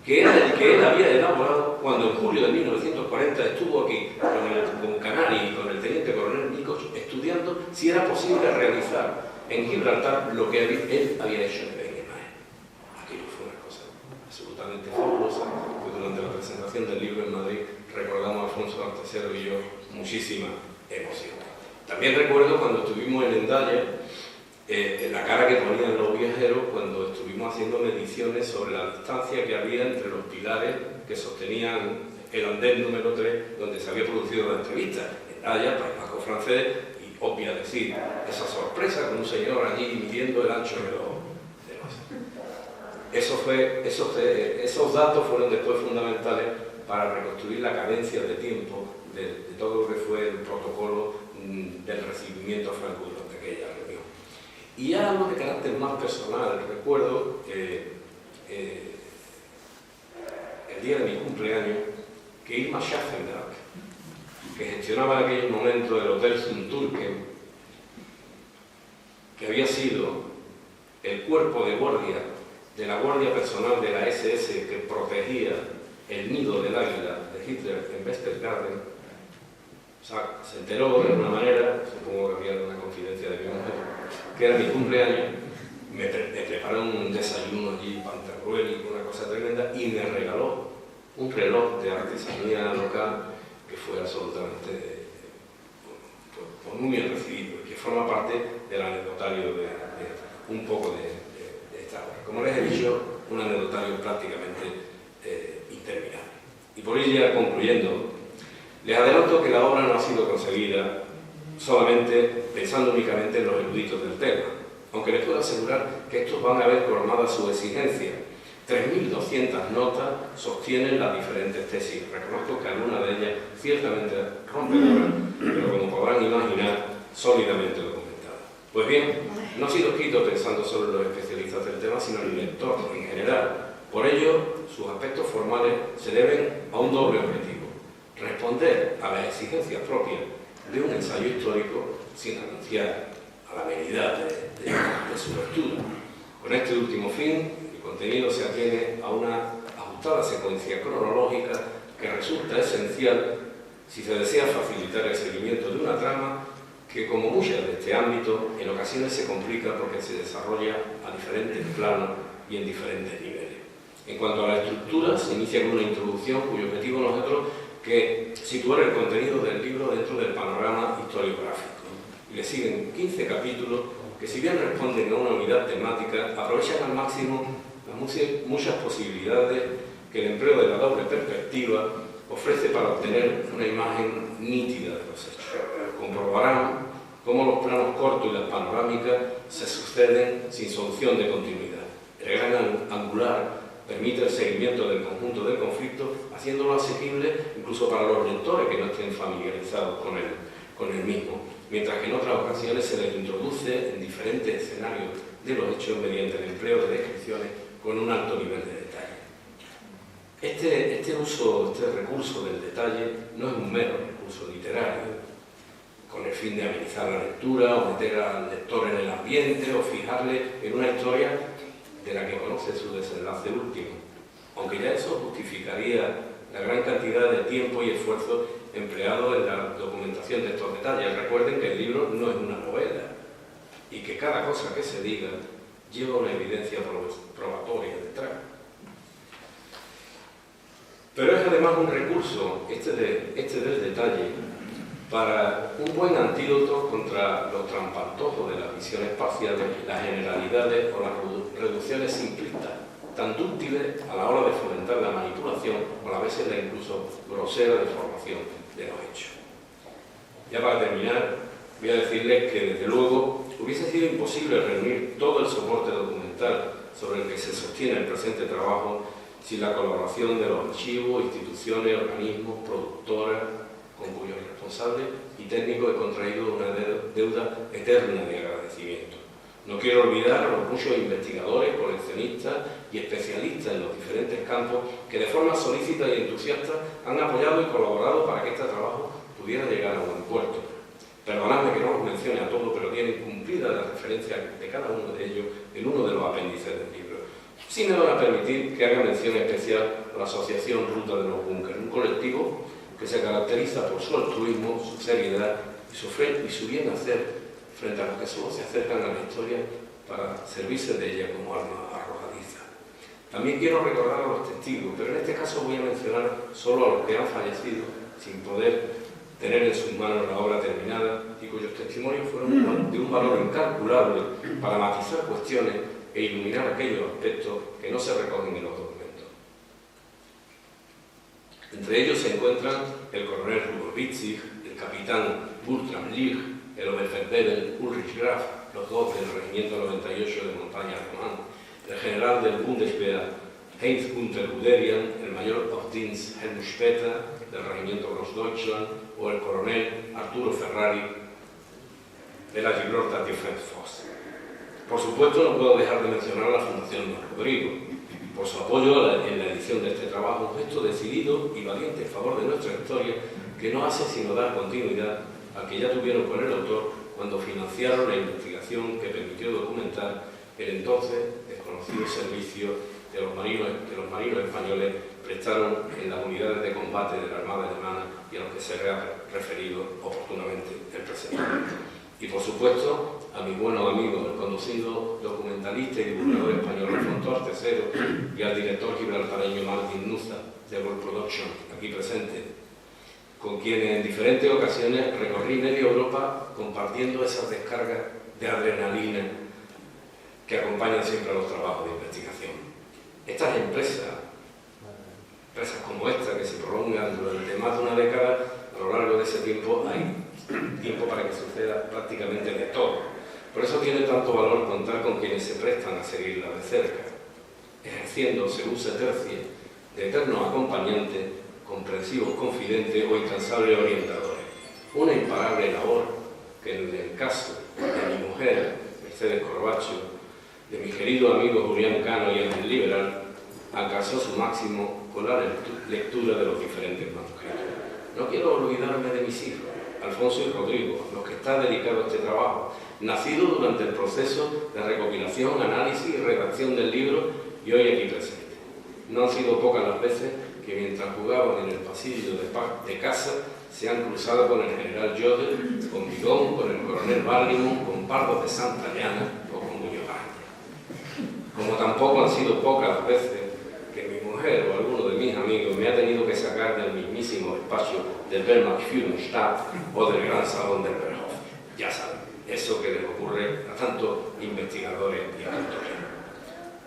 que era el que él había elaborado cuando en julio de 1940 estuvo aquí con Canari y con el teniente coronel Nicoch estudiando si era posible realizar en Gibraltar lo que él había hecho en Benguemar. Aquello fue una cosa absolutamente fabulosa, que durante la presentación del libro en Madrid recordamos a Alfonso Artesero y yo muchísima emoción. También recuerdo cuando estuvimos en Hendaya, la cara que ponían los viajeros cuando estuvimos haciendo mediciones sobre la distancia que había entre los pilares que sostenían el andén número 3 donde se había producido la entrevista. Hendaya, País Vasco francés, y obvia decir, esa sorpresa con un señor allí midiendo el ancho de los... Esos datos fueron después fundamentales para reconstruir la cadencia de tiempo de todo lo que fue el protocolo del recibimiento a Franco durante aquella reunión. Y ya algo de carácter más personal, recuerdo el día de mi cumpleaños que Irma Schaffenberg, que gestionaba en aquel momento el Hotel Zunturken, que había sido el cuerpo de guardia de la guardia personal de la SS que protegía el nido del águila de Hitler en Westergarten, o sea, se enteró de alguna manera, supongo que había una confidencia de mi mujer, que era mi cumpleaños, me preparó un desayuno allí, pantagruélico, una cosa tremenda, y me regaló un reloj de artesanía local que fue absolutamente pues muy bien recibido y que forma parte del anecdotario de un poco de esta obra. Como les he dicho, un anecdotario prácticamente interminable. Y por ir ya concluyendo, les adelanto que la obra no ha sido concebida solamente pensando únicamente en los eruditos del tema, aunque les puedo asegurar que estos van a ver colmada su exigencia. 3.200 notas sostienen las diferentes tesis. Reconozco que algunas de ellas ciertamente rompedoras, pero como podrán imaginar, sólidamente documentadas. Pues bien, no ha sido escrito pensando solo en los especialistas del tema, sino en el lector en general. Por ello, sus aspectos formales se deben a un doble objetivo: responder a las exigencias propias de un ensayo histórico sin renunciar a la medida de su lectura. Con este último fin, el contenido se atiene a una ajustada secuencia cronológica que resulta esencial si se desea facilitar el seguimiento de una trama que, como muchas de este ámbito, en ocasiones se complica porque se desarrolla a diferentes planos y en diferentes niveles. En cuanto a la estructura, se inicia con una introducción cuyo objetivo no es otro que situar el contenido del libro dentro del panorama historiográfico. Y le siguen 15 capítulos que, si bien responden a una unidad temática, aprovechan al máximo las muchas posibilidades que el empleo de la doble perspectiva ofrece para obtener una imagen nítida de los hechos. Comprobarán cómo los planos cortos y las panorámicas se suceden sin solución de continuidad. El gran angular permite el seguimiento del conjunto del conflicto, haciéndolo asequible incluso para los lectores que no estén familiarizados con el mismo, mientras que en otras ocasiones se les introduce en diferentes escenarios de los hechos mediante el empleo de descripciones con un alto nivel de detalle. Este recurso del detalle no es un mero recurso literario, con el fin de amenizar la lectura o meter al lector en el ambiente o fijarle en una historia de la que conoce su desenlace último, aunque ya eso justificaría la gran cantidad de tiempo y esfuerzo empleado en la documentación de estos detalles. Recuerden que el libro no es una novela y que cada cosa que se diga lleva una evidencia probatoria detrás. Pero es además un recurso, este del detalle, para un buen antídoto contra los trampantojos de las visiones parciales, las generalidades o las reducciones simplistas, tan dúctiles a la hora de fomentar la manipulación o a veces la incluso grosera deformación de los hechos. Ya para terminar, voy a decirles que desde luego hubiese sido imposible reunir todo el soporte documental sobre el que se sostiene el presente trabajo sin la colaboración de los archivos, instituciones, organismos, productoras, con cuyos responsables y técnicos he contraído una deuda eterna de agradecimiento. No quiero olvidar a los muchos investigadores, coleccionistas y especialistas en los diferentes campos que de forma solícita y entusiasta han apoyado y colaborado para que este trabajo pudiera llegar a buen puerto. Perdonadme que no los mencione a todos, pero tienen cumplida la referencia de cada uno de ellos en uno de los apéndices del libro. Sí me van a permitir que haga mención especial a la Asociación Ruta de los Búnkeres, un colectivo que se caracteriza por su altruismo, su seriedad y su bien hacer frente a los que solo se acercan a la historia para servirse de ella como arma arrojadiza. También quiero recordar a los testigos, pero en este caso voy a mencionar solo a los que han fallecido sin poder tener en sus manos la obra terminada y cuyos testimonios fueron de un valor incalculable para matizar cuestiones e iluminar aquellos aspectos que no se recogen en los documentos. Entre ellos se encuentran el coronel Rudolf Witzig, el capitán Bertram Lich, el Oberfeldwebel Ulrich Graf, los dos del Regimiento 98 de Montaña Alemán, el general del Bundeswehr Heinz Günther Guderian, el mayor of Dienst Helmut Speter del Regimiento Großdeutschland o el coronel Arturo Ferrari de la Gibraltar Defense. Por supuesto, no puedo dejar de mencionar la Fundación Don Rodrigo, por su apoyo en la edición de este trabajo, un gesto decidido y valiente en favor de nuestra historia que no hace sino dar continuidad al que ya tuvieron con el autor cuando financiaron la investigación que permitió documentar el entonces desconocido servicio que los marinos españoles prestaron en las unidades de combate de la Armada Alemana y a los que se ha referido oportunamente el presentador. Y por supuesto, a mi buenos amigos, el conocido documentalista y divulgador español Alfonso III y al director gibraltareño Martin Nuza de World Production, aquí presente, con quienes en diferentes ocasiones recorrí media Europa compartiendo esas descargas de adrenalina que acompañan siempre a los trabajos de investigación. Estas empresas como esta, que se prolongan durante más de una década, a lo largo de ese tiempo hay tiempo para que suceda prácticamente de todo. Por eso tiene tanto valor contar con quienes se prestan a seguirla de cerca, ejerciendo, según se tercie, de eternos acompañantes, comprensivos confidentes o incansables orientadores. Una imparable labor que en el caso de mi mujer, Mercedes Corbacho, de mi querido amigo Julián Cano y Ángel Liberal, alcanzó su máximo con la lectura de los diferentes manuscritos. No quiero olvidarme de mis hijos, Alfonso y Rodrigo, los que están dedicados a este trabajo, nacido durante el proceso de recopilación, análisis y redacción del libro y hoy aquí presente. No han sido pocas las veces que mientras jugaban en el pasillo de casa se han cruzado con el general Jodl, con Bigón, con el coronel Barlimon, con Pardo de Santillana o con Muñoz Ángel. Como tampoco han sido pocas las veces que mi mujer o alguno de mis amigos me ha tenido que sacar del mismísimo espacio del Wehrmachtführungsstadt o del Gran Salón del Berghof. Ya saben, eso que les ocurre a tantos investigadores y autores.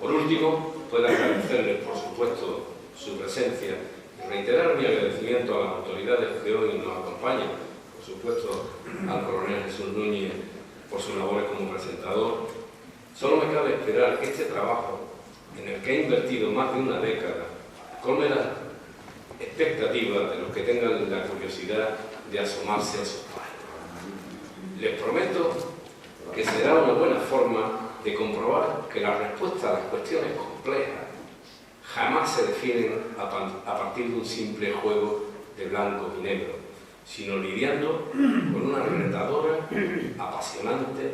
Por último, puedo agradecerles, por supuesto, su presencia y reiterar mi agradecimiento a las autoridades que hoy nos acompañan, por supuesto al coronel Jesús Núñez por sus labores como presentador. Solo me cabe esperar que este trabajo, en el que he invertido más de una década, colme las expectativas de los que tengan la curiosidad de asomarse a sus páginas. Les prometo que será una buena forma de comprobar que la respuesta a las cuestiones complejas jamás se definen a partir de un simple juego de blanco y negro, sino lidiando con una retadora, apasionante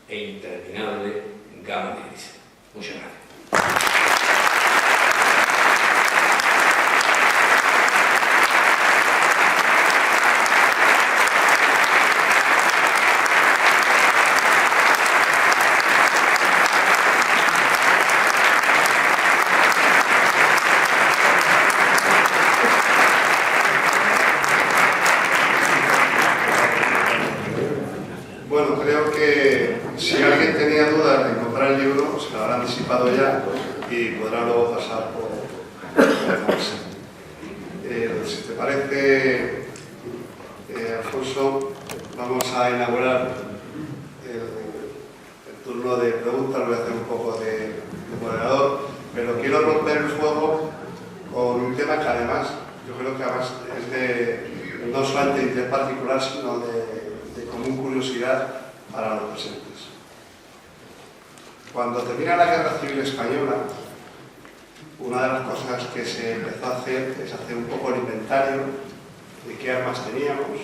e interminable gama de grises. Muchas gracias. Bueno, creo que si alguien tenía dudas de encontrar el libro, se lo habrán disipado ya y podrá luego pasar por la mesa. Si te parece, Alfonso, vamos a inaugurar el turno de preguntas. Voy a hacer un poco de moderador, pero quiero romper el fuego con un tema que además, yo creo que además es de no solamente de interés particular, sino de común curiosidad para los presentes. Cuando termina la Guerra Civil Española, una de las cosas que se empezó a hacer es hacer un poco el inventario de qué armas teníamos,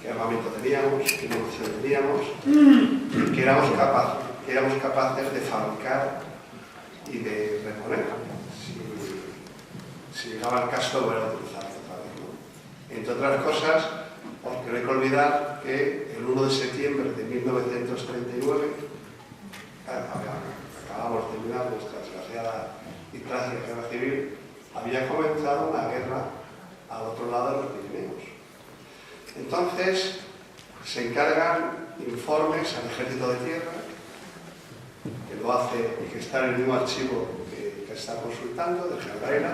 qué armamento teníamos, qué munición teníamos, y que éramos capaces de fabricar y de reponer, si llegaba el caso de volver a utilizarlo otra vez, ¿no? Entre otras cosas, porque no hay que olvidar que el 1 de septiembre de 1939, acabamos de terminar nuestra desgraciada y trágica guerra civil, había comenzado una guerra al otro lado de los Pirineos. Entonces, se encargan informes al Ejército de Tierra, que lo hace y que está en el mismo archivo que está consultando, del general Varela,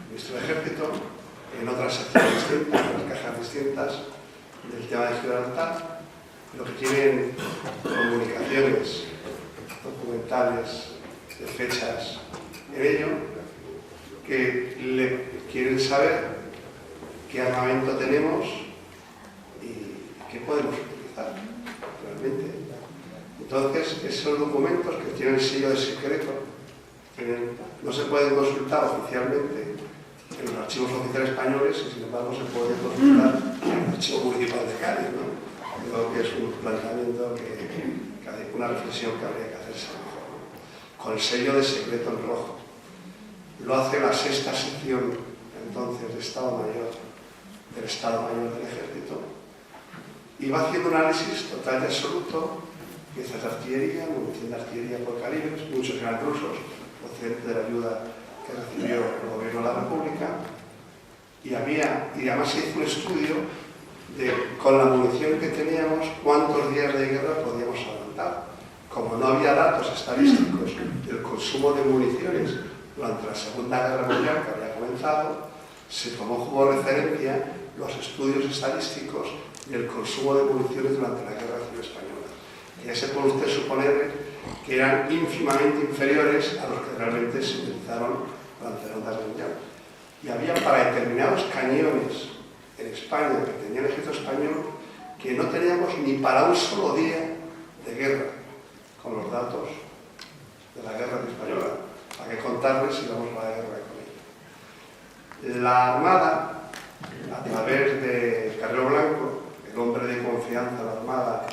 ministro del Ejército, en otras secciones distintas, en otras cajas distintas del tema de Gibraltar, lo que tienen comunicaciones documentales de fechas en ello, que quieren saber qué armamento tenemos y qué podemos utilizar realmente. Entonces, esos documentos que tienen el sello de secreto no se pueden consultar oficialmente en los archivos oficiales españoles y sin embargo se pueden consultar en el archivo municipal de Cádiz, ¿no? Creo que es un planteamiento una reflexión que habría que hacerse mejor, ¿no? Con el sello de secreto en rojo. Lo hace la 6ª sección entonces de Estado Mayor del Estado Mayor del Ejército y va haciendo un análisis total y absoluto, piezas de artillería, munición de artillería por calibres, muchos eran rusos, procedentes de la ayuda que recibió el gobierno de la República, y además se hizo un estudio de, con la munición que teníamos, cuántos días de guerra podíamos aguantar. Como no había datos estadísticos del consumo de municiones durante la Segunda Guerra Mundial que había comenzado, se tomó como referencia los estudios estadísticos del consumo de municiones durante la Guerra Civil Española. Ya se puede usted suponer que eran ínfimamente inferiores a los que realmente se utilizaron durante la Segunda Guerra Mundial. Y había para determinados cañones en España que tenía el ejército español que no teníamos ni para un solo día de guerra, con los datos de la Guerra Española. ¿Para qué contarles si vamos a la guerra con ella? La Armada, a través de Carrero Blanco, el hombre de confianza de la Armada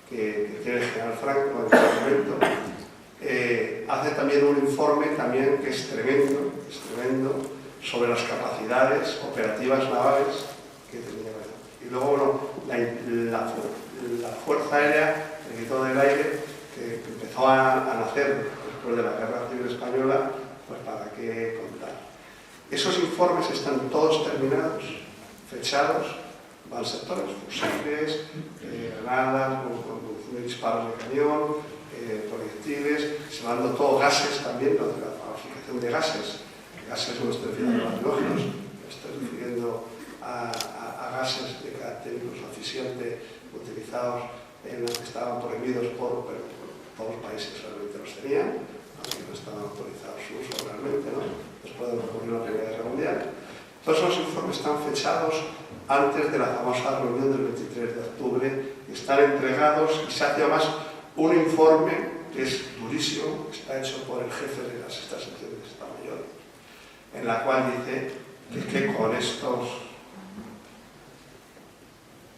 que tiene el general Franco en este momento, hace también un informe también que es tremendo sobre las capacidades operativas navales que tenía. Y luego, bueno, la Fuerza Aérea, el grito del aire, que empezó a nacer después de la Guerra Civil Española, pues para qué contar. Esos informes están todos terminados, fechados, van sectores, fusiles, granadas, disparos de cañón, proyectiles, se van dando todo gases también, la fabricación de gases no estoy refiriendo a halógenos, estoy refiriendo a gases de carácter incluso eficiente utilizados en los que estaban prohibidos pero todos los países realmente los tenían, aunque no estaban autorizados su uso realmente, ¿no? Después de ocurrir la Primera Guerra Mundial. Todos esos informes están fechados antes de la famosa reunión del 23 de octubre y están entregados y se hace además un informe que es durísimo, que está hecho por el jefe de la 6ª sección de Estado Mayor, en la cual dice que con estos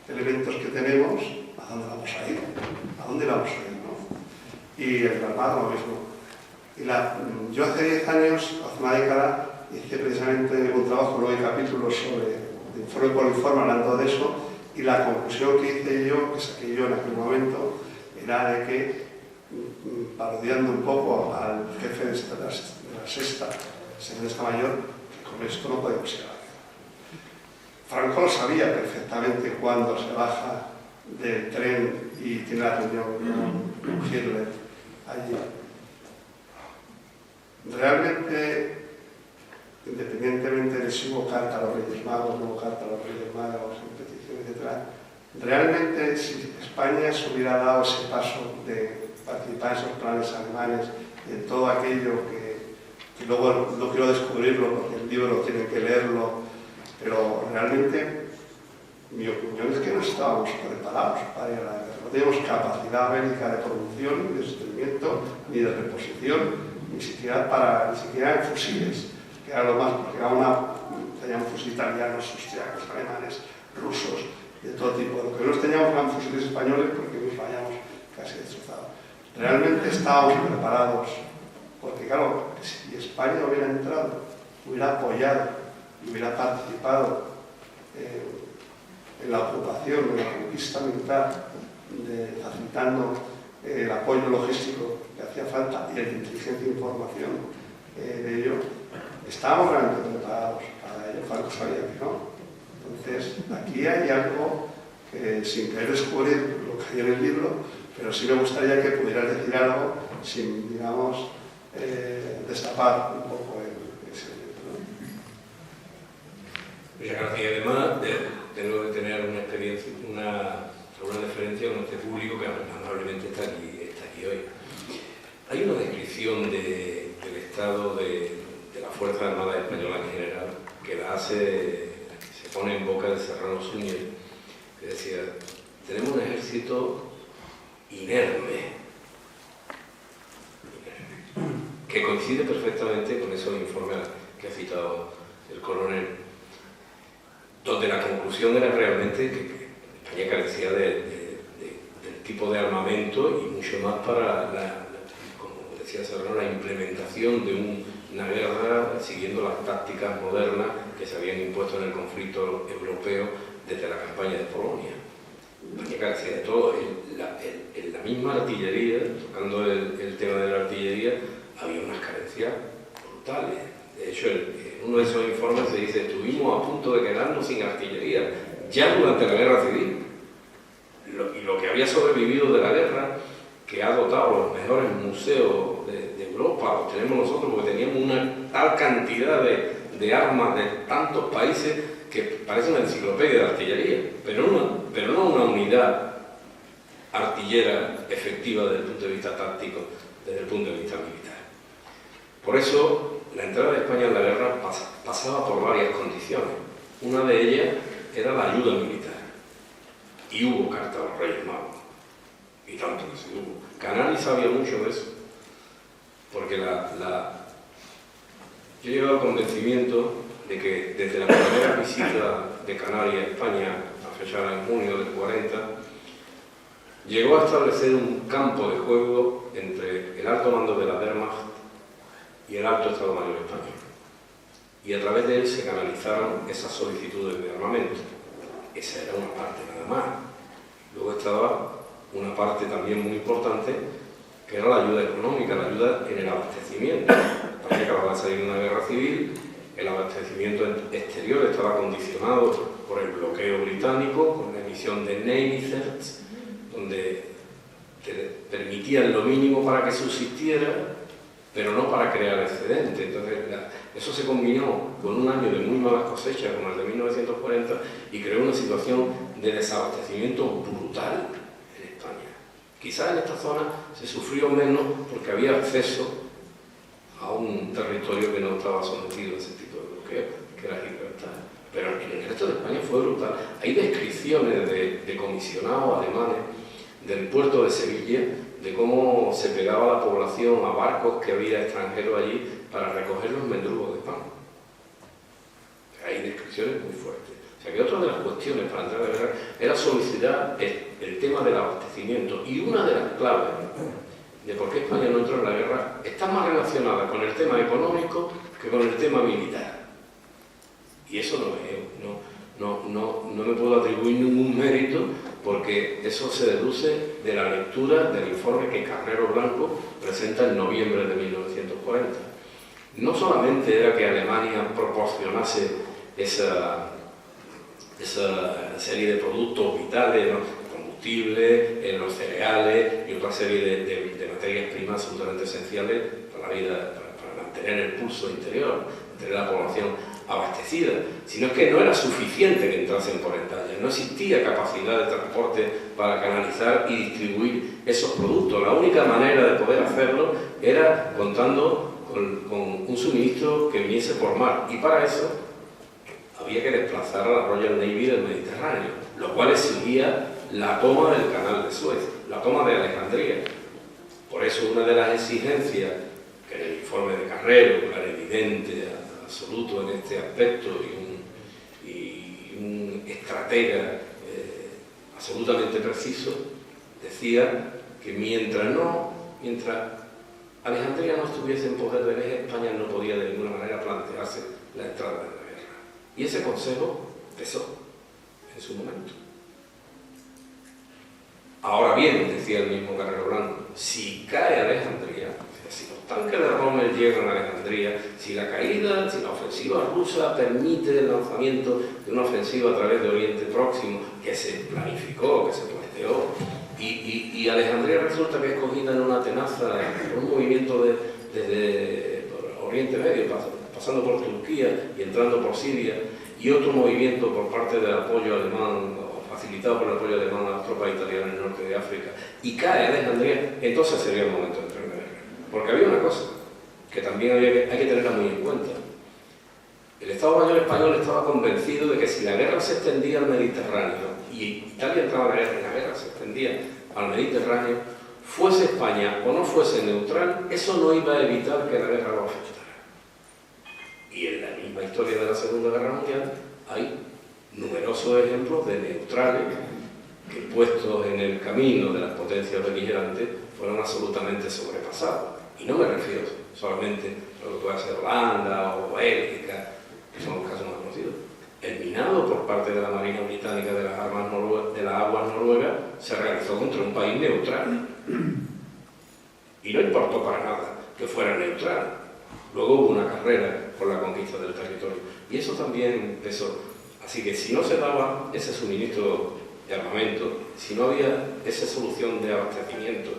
elementos que tenemos, ¿a dónde vamos a ir? ¿A dónde vamos a ir? ¿No? Y el Armado lo mismo. Yo hace 10 años, hace una década, hice precisamente un trabajo, luego hay capítulos sobre informe por informe hablando de eso, y la conclusión que hice yo, que saqué yo en aquel momento, era de que, parodiando un poco al jefe de la 6ª sección de Estado Mayor, que con esto no podemos ir a la guerra. Franco lo sabía perfectamente cuando se baja del tren y tiene la reunión con Hitler allí. Realmente, independientemente de si hubo carta a los Reyes Magos, no hubo carta a los Reyes Magos, en peticiones, etc., realmente si España se hubiera dado ese paso de participar en esos planes alemanes, en todo aquello que luego no quiero descubrirlo porque el libro tiene que leerlo, pero realmente mi opinión es que no estábamos preparados para ir a la guerra. No teníamos capacidad bélica de producción, ni de sostenimiento, ni de reposición, ni siquiera en fusiles, que era lo más, porque teníamos fusiles italianos, austriacos, alemanes, rusos, de todo tipo. Lo que no teníamos eran fusiles españoles porque nos vayamos casi destrozados. Realmente estábamos preparados porque claro, si España hubiera entrado, hubiera apoyado y hubiera participado en la ocupación, en la conquista militar, facilitando el apoyo logístico que hacía falta y el de inteligencia e información de ello, estábamos realmente preparados para ello. Franco sabía que no. Entonces, aquí hay algo que, sin querer descubrir lo que hay en el libro, pero sí me gustaría que pudieras decir algo sin, digamos, destapar un poco ese libro, ¿no? Muchas gracias. Y además, tengo que tener una experiencia, alguna deferencia con este público que amablemente está aquí hoy. Hay una descripción del estado de la Fuerza Armada Española en general que se pone en boca de Serrano Suñer, que decía: tenemos un ejército inerme, que coincide perfectamente con esos informes que ha citado el coronel, donde la conclusión era realmente que España carecía del tipo de armamento y mucho más para, como decía Serrano, la implementación de una guerra siguiendo las tácticas modernas que se habían impuesto en el conflicto europeo desde la campaña de Polonia. España carecía de todo. En la misma artillería, tocando el tema de la artillería, había unas carencias brutales. De hecho, en uno de esos informes se dice: estuvimos a punto de quedarnos sin artillería ya durante la guerra civil. Y lo que había sobrevivido de la guerra, que ha dotado los mejores museos de Europa, los tenemos nosotros, porque teníamos una tal cantidad de armas de tantos países que parece una enciclopedia de artillería, pero no una unidad artillera efectiva desde el punto de vista táctico, desde el punto de vista militar. Por eso, la entrada de España en la guerra pasaba por varias condiciones. Una de ellas era la ayuda militar. Y hubo carta a los Reyes Magos. Y tanto que sí hubo. Canales sabía mucho de eso. Porque yo he llegado al convencimiento de que desde la primera visita de Canarias a España, a fechar en junio del 40, llegó a establecer un campo de juego entre el alto mando de la Wehrmacht y el alto Estado Mayor español. Y a través de él se canalizaron esas solicitudes de armamento. Esa era una parte nada más. Luego estaba una parte también muy importante, que era la ayuda económica, la ayuda en el abastecimiento. España acababa de salir de una guerra civil, el abastecimiento exterior estaba condicionado por el bloqueo británico, con la emisión de Navy-Certs, donde te permitían lo mínimo para que subsistiera, pero no para crear excedente. Entonces, eso se combinó con un año de muy malas cosechas, como el de 1940, y creó una situación de desabastecimiento brutal en España. Quizás en esta zona se sufrió menos porque había acceso a un territorio que no estaba sometido a ese tipo de bloqueo, que era Gibraltar. Pero en el resto de España fue brutal. Hay descripciones de comisionados alemanes del puerto de Sevilla, de cómo se pegaba la población a barcos que había extranjeros allí para recoger los mendrugos de pan. Hay descripciones muy fuertes. O sea que otra de las cuestiones para entrar a la guerra era solicitar el tema del abastecimiento. Y una de las claves de por qué España no entró en la guerra está más relacionada con el tema económico que con el tema militar. Y eso no me puedo atribuir ningún mérito, porque eso se deduce de la lectura del informe que Carrero Blanco presenta en noviembre de 1940. No solamente era que Alemania proporcionase esa serie de productos vitales, ¿no?, combustible, en los cereales y otra serie de materias primas absolutamente esenciales para la vida, para mantener el pulso interior, mantener la población abastecida, sino que no era suficiente que entrasen por Hendaya, no existía capacidad de transporte para canalizar y distribuir esos productos. La única manera de poder hacerlo era contando con un suministro que viniese por mar, y para eso había que desplazar a la Royal Navy del Mediterráneo, lo cual exigía la toma del canal de Suez, la toma de Alejandría. Por eso una de las exigencias que en el informe de Carrero, clarividente, absoluto en este aspecto, y un estratega absolutamente preciso, decía que mientras Alejandría no estuviese en poder del eje, España no podía de ninguna manera plantearse la entrada en la guerra. Y ese consejo pesó en su momento. Ahora bien, decía el mismo Carrero Blanco, si cae Alejandría, si los tanques de Rommel llegan a Alejandría, si la ofensiva rusa permite el lanzamiento de una ofensiva a través de Oriente Próximo, que se planificó, que se planteó, y Alejandría resulta que es cogida en una tenaza por un movimiento desde Oriente Medio, pasando por Turquía y entrando por Siria, y otro movimiento por parte del apoyo alemán, facilitado por el apoyo alemán a las tropas italianas en el norte de África, y cae Alejandría, entonces sería el momento de entrar en la guerra. Porque había una cosa que también hay que tenerla muy en cuenta. El Estado Mayor español estaba convencido de que si la guerra se extendía al Mediterráneo, y Italia entraba en la guerra y la guerra se extendía al Mediterráneo, fuese España o no fuese neutral, eso no iba a evitar que la guerra lo afectara. Y en la misma historia de la Segunda Guerra Mundial hay numerosos ejemplos de neutrales que, puestos en el camino de las potencias beligerantes, fueron absolutamente sobrepasados. Y no me refiero solamente a lo que pueda ser Holanda o Bélgica, que son los casos más conocidos. El minado por parte de la Marina Británica de las aguas noruegas se realizó contra un país neutral. Y no importó para nada que fuera neutral. Luego hubo una carrera por la conquista del territorio. Y eso también pesó. Así que si no se daba ese suministro de armamento, si no había esa solución de abastecimiento,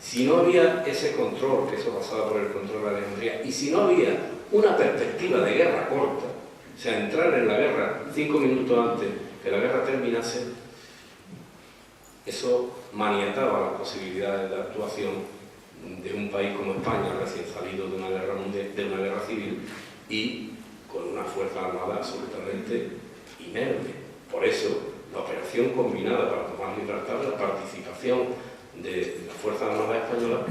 si no había ese control, que eso pasaba por el control de Alejandría, y si no había una perspectiva de guerra corta, o sea, entrar en la guerra 5 minutos antes que la guerra terminase, eso maniataba las posibilidades de actuación de un país como España, recién salido de una guerra mundial, de una guerra civil, y con una fuerza armada absolutamente inerme. Por eso, la operación combinada para tomar Gibraltar, la participación de la Fuerza Armada Española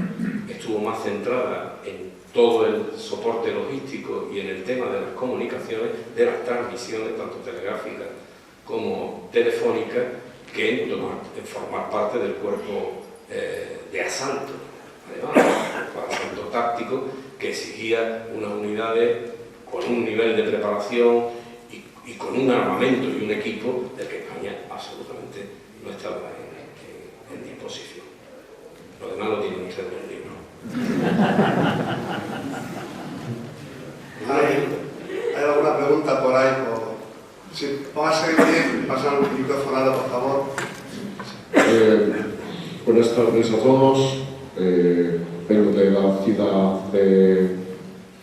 estuvo más centrada en todo el soporte logístico y en el tema de las comunicaciones, de las transmisiones, tanto telegráficas como telefónicas, que en formar parte del cuerpo de asalto, además, un asalto táctico que exigía unas unidades con un nivel de preparación y con un armamento y un equipo del que España absolutamente no estaba en disposición. Lo demás lo tienen ustedes en el libro. ¿Hay alguna pregunta por ahí? Sí, póngase bien, pasa el microfonado, por favor. Buenas tardes a todos. Vengo de la ciudad de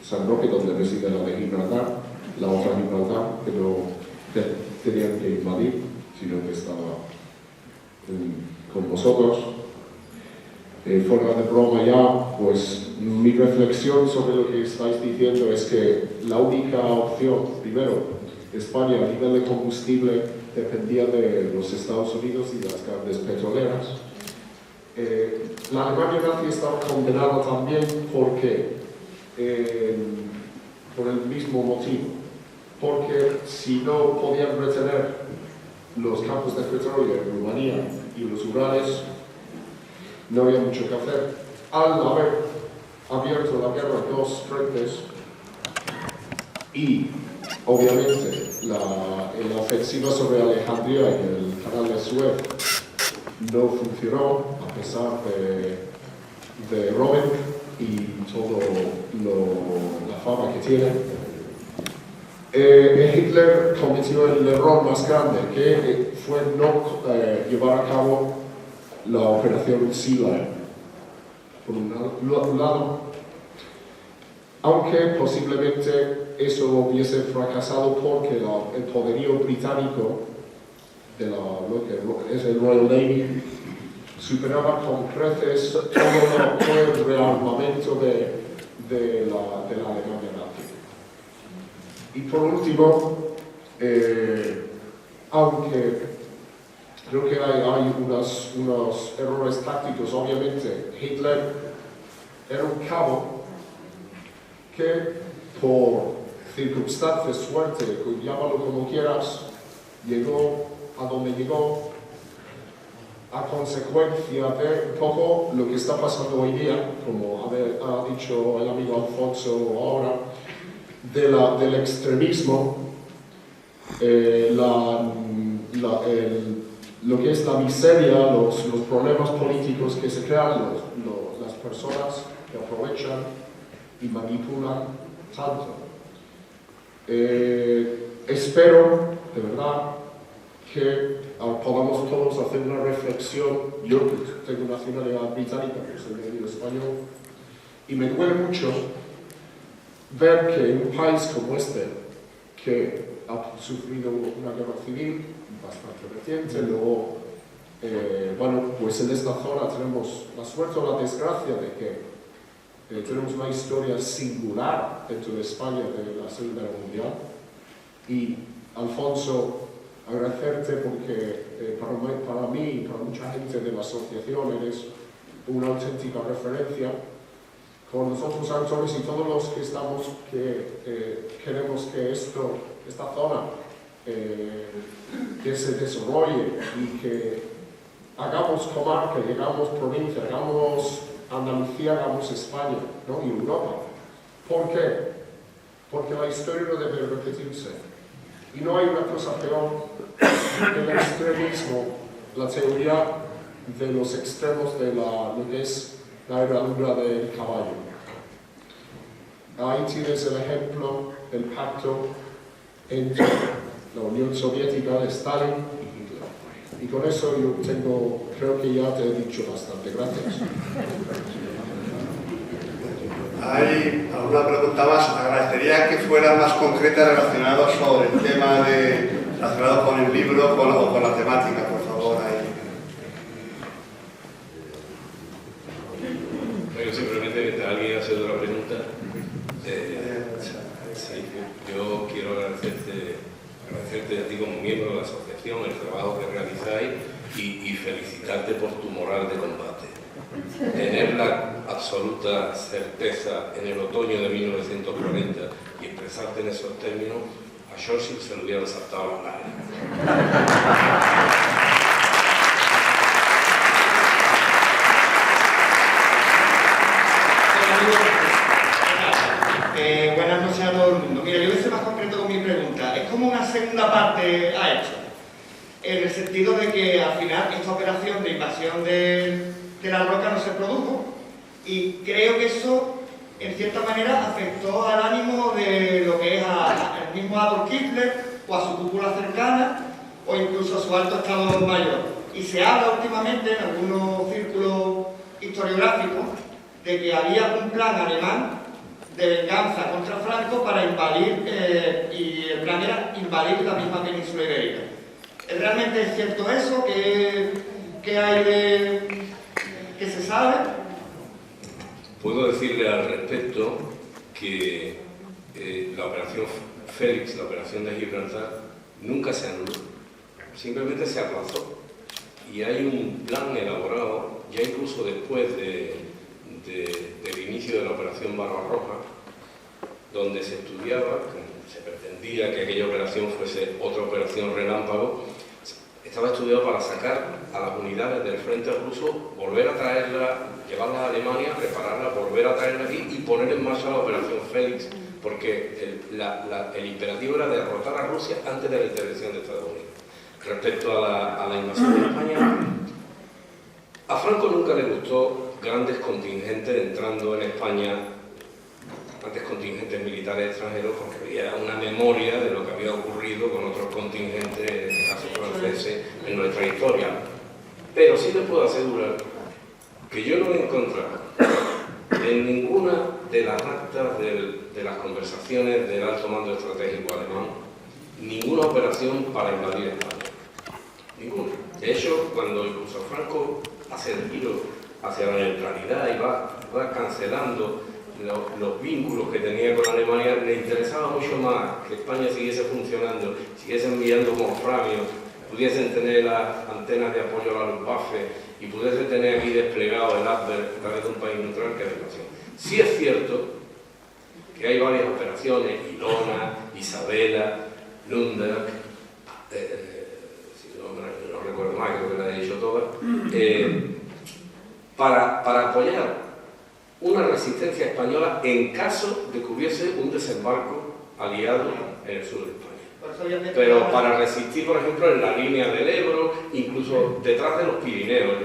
San Roque, donde reside la de Gibraltar, la otra Gibraltar, que no tenían que invadir, sino que estaba con vosotros. Fuera de broma ya, pues mi reflexión sobre lo que estáis diciendo es que la única opción, primero, España a nivel de combustible dependía de los Estados Unidos y de las grandes petroleras. La Alemania nazi estaba condenada también porque, por el mismo motivo, porque si no podían retener los campos de petróleo en Rumanía y los Urales, no había mucho que hacer. Al haber abierto la guerra en dos frentes y obviamente la ofensiva sobre Alejandría y el canal de Suez no funcionó a pesar de Rommel y todo la fama que tiene. Hitler cometió el error más grande, que fue no llevar a cabo la operación Sea Lion, por un lado, aunque posiblemente eso hubiese fracasado porque el poderío británico de lo que es el Royal Navy superaba con creces todo el rearmamento de la Alemania nazi. Y por último, aunque creo que hay unos errores tácticos, obviamente Hitler era un cabo que por circunstancias, suerte, llámalo como quieras, llegó a donde llegó a consecuencia de un poco lo que está pasando hoy día, como ha dicho el amigo Alfonso ahora, del extremismo, lo que es la miseria, los problemas políticos que se crean, las personas que aprovechan y manipulan tanto. Espero, de verdad, que podamos todos hacer una reflexión. Yo que tengo nacionalidad británica, que soy medio español, y me duele mucho ver que en un país como este, que ha sufrido una guerra civil bastante reciente, luego, bueno, pues en esta zona tenemos la suerte o la desgracia de que tenemos una historia singular dentro de España de la Segunda Guerra Mundial. Y, Alfonso, agradecerte porque para mí y para mucha gente de la asociación eres una auténtica referencia con los otros autores y todos los que estamos, que queremos que esta zona que se desarrolle y que hagamos comarca, hagamos provincia, hagamos Andalucía, hagamos España, ¿no? Y Europa. ¿Por qué? Porque la historia no debe repetirse. Y no hay una cosa peor que el extremismo, la teoría de los extremos de lo que es la herradura del caballo. Ahí tienes el ejemplo del pacto entre la Unión Soviética de Stalin y Hitler. Y con eso yo creo que ya te he dicho bastante. Gracias. Hay alguna pregunta más. Agradecería que fuera más concreta relacionado sobre el tema relacionado con el libro o con la temática, por favor. Bueno, simplemente mientras alguien hace otra pregunta, sí, yo quiero agradecerte a ti como miembro de la asociación, el trabajo que realizáis y felicitarte por tu moral de combate. Tener la absoluta certeza en el otoño de 1940 y expresarte en esos términos, a Churchill se le hubieran saltado las lágrimas. Buenas noches a todo el mundo. Mira, yo voy a ser más concreto con mi pregunta. Es como una segunda parte a esto, en el sentido de que al final esta operación de invasión de la roca no se produjo, y creo que eso en cierta manera afectó al ánimo de lo que es al mismo Adolf Hitler o a su cúpula cercana o incluso a su alto estado mayor. Y se habla últimamente en algunos círculos historiográficos de que había un plan alemán de venganza contra Franco para invadir, y el plan era invadir la misma península ibérica. ¿Realmente es cierto eso? ¿Qué hay que se sabe? Puedo decirle al respecto que la operación Félix, la operación de Gibraltar, nunca se anuló, simplemente se aplazó. Y hay un plan elaborado, ya incluso después del inicio de la operación Barbarroja, donde se estudiaba, se pretendía que aquella operación fuese otra operación relámpago. Estaba estudiado para sacar a las unidades del frente ruso, volver a traerlas, llevarlas a Alemania, prepararlas, volver a traerlas aquí y poner en marcha la operación Félix, porque el imperativo era derrotar a Rusia antes de la intervención de Estados Unidos. Respecto a la invasión de España, a Franco nunca le gustó grandes contingentes entrando en España, grandes contingentes militares extranjeros, porque había una memoria de lo que había ocurrido con otros contingentes, en este caso franceses, en nuestra historia. Pero sí les puedo asegurar que yo no he encontrado en ninguna de las actas de las conversaciones del alto mando estratégico alemán ninguna operación para invadir España. Ninguna. De hecho, cuando incluso Franco hace el giro hacia la neutralidad y va cancelando los vínculos que tenía con Alemania, le interesaba mucho más que España siguiese funcionando, siguiese enviando wolframio, pudiesen tener las antenas de apoyo a la Luftwaffe y pudiese tener aquí desplegado el Abwehr a través de un país neutral que es la invasión. Sí es cierto que hay varias operaciones, Ilona, Isabela, Nürnberg, si no recuerdo mal, creo que la he dicho todas, para apoyar una resistencia española en caso de que hubiese un desembarco aliado en el sur de España. Pero para resistir, por ejemplo, en la línea del Ebro, incluso detrás de los Pirineos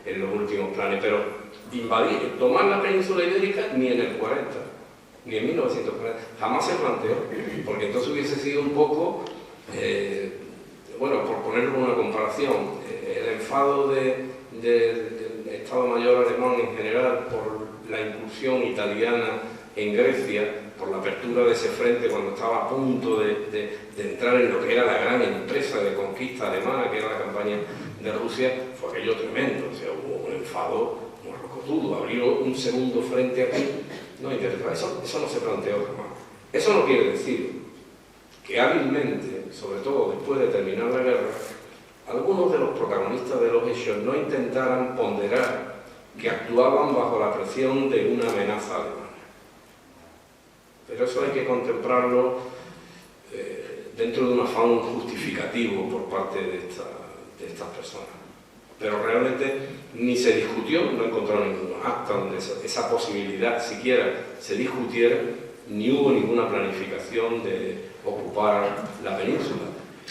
en los últimos planes. Pero invadir, tomar la península ibérica ni en el 40, ni en 1940, jamás se planteó, porque entonces hubiese sido un poco, bueno, por ponerlo en una comparación, el enfado del Estado Mayor alemán en general por la incursión italiana en Grecia, por la apertura de ese frente cuando estaba a punto de entrar en lo que era la gran empresa de conquista alemana, que era la campaña de Rusia, fue aquello tremendo. O sea, hubo un enfado morrocotudo, abrir un segundo frente aquí, no interesaba. Eso no se planteó jamás. Eso no quiere decir que hábilmente, sobre todo después de terminar la guerra, algunos de los protagonistas de los hechos no intentaran ponderar que actuaban bajo la presión de una amenaza alemana. Pero eso hay que contemplarlo dentro de un afán justificativo por parte de estas personas. Pero realmente ni se discutió, no encontraron ningún acta donde esa posibilidad siquiera se discutiera, ni hubo ninguna planificación de ocupar la península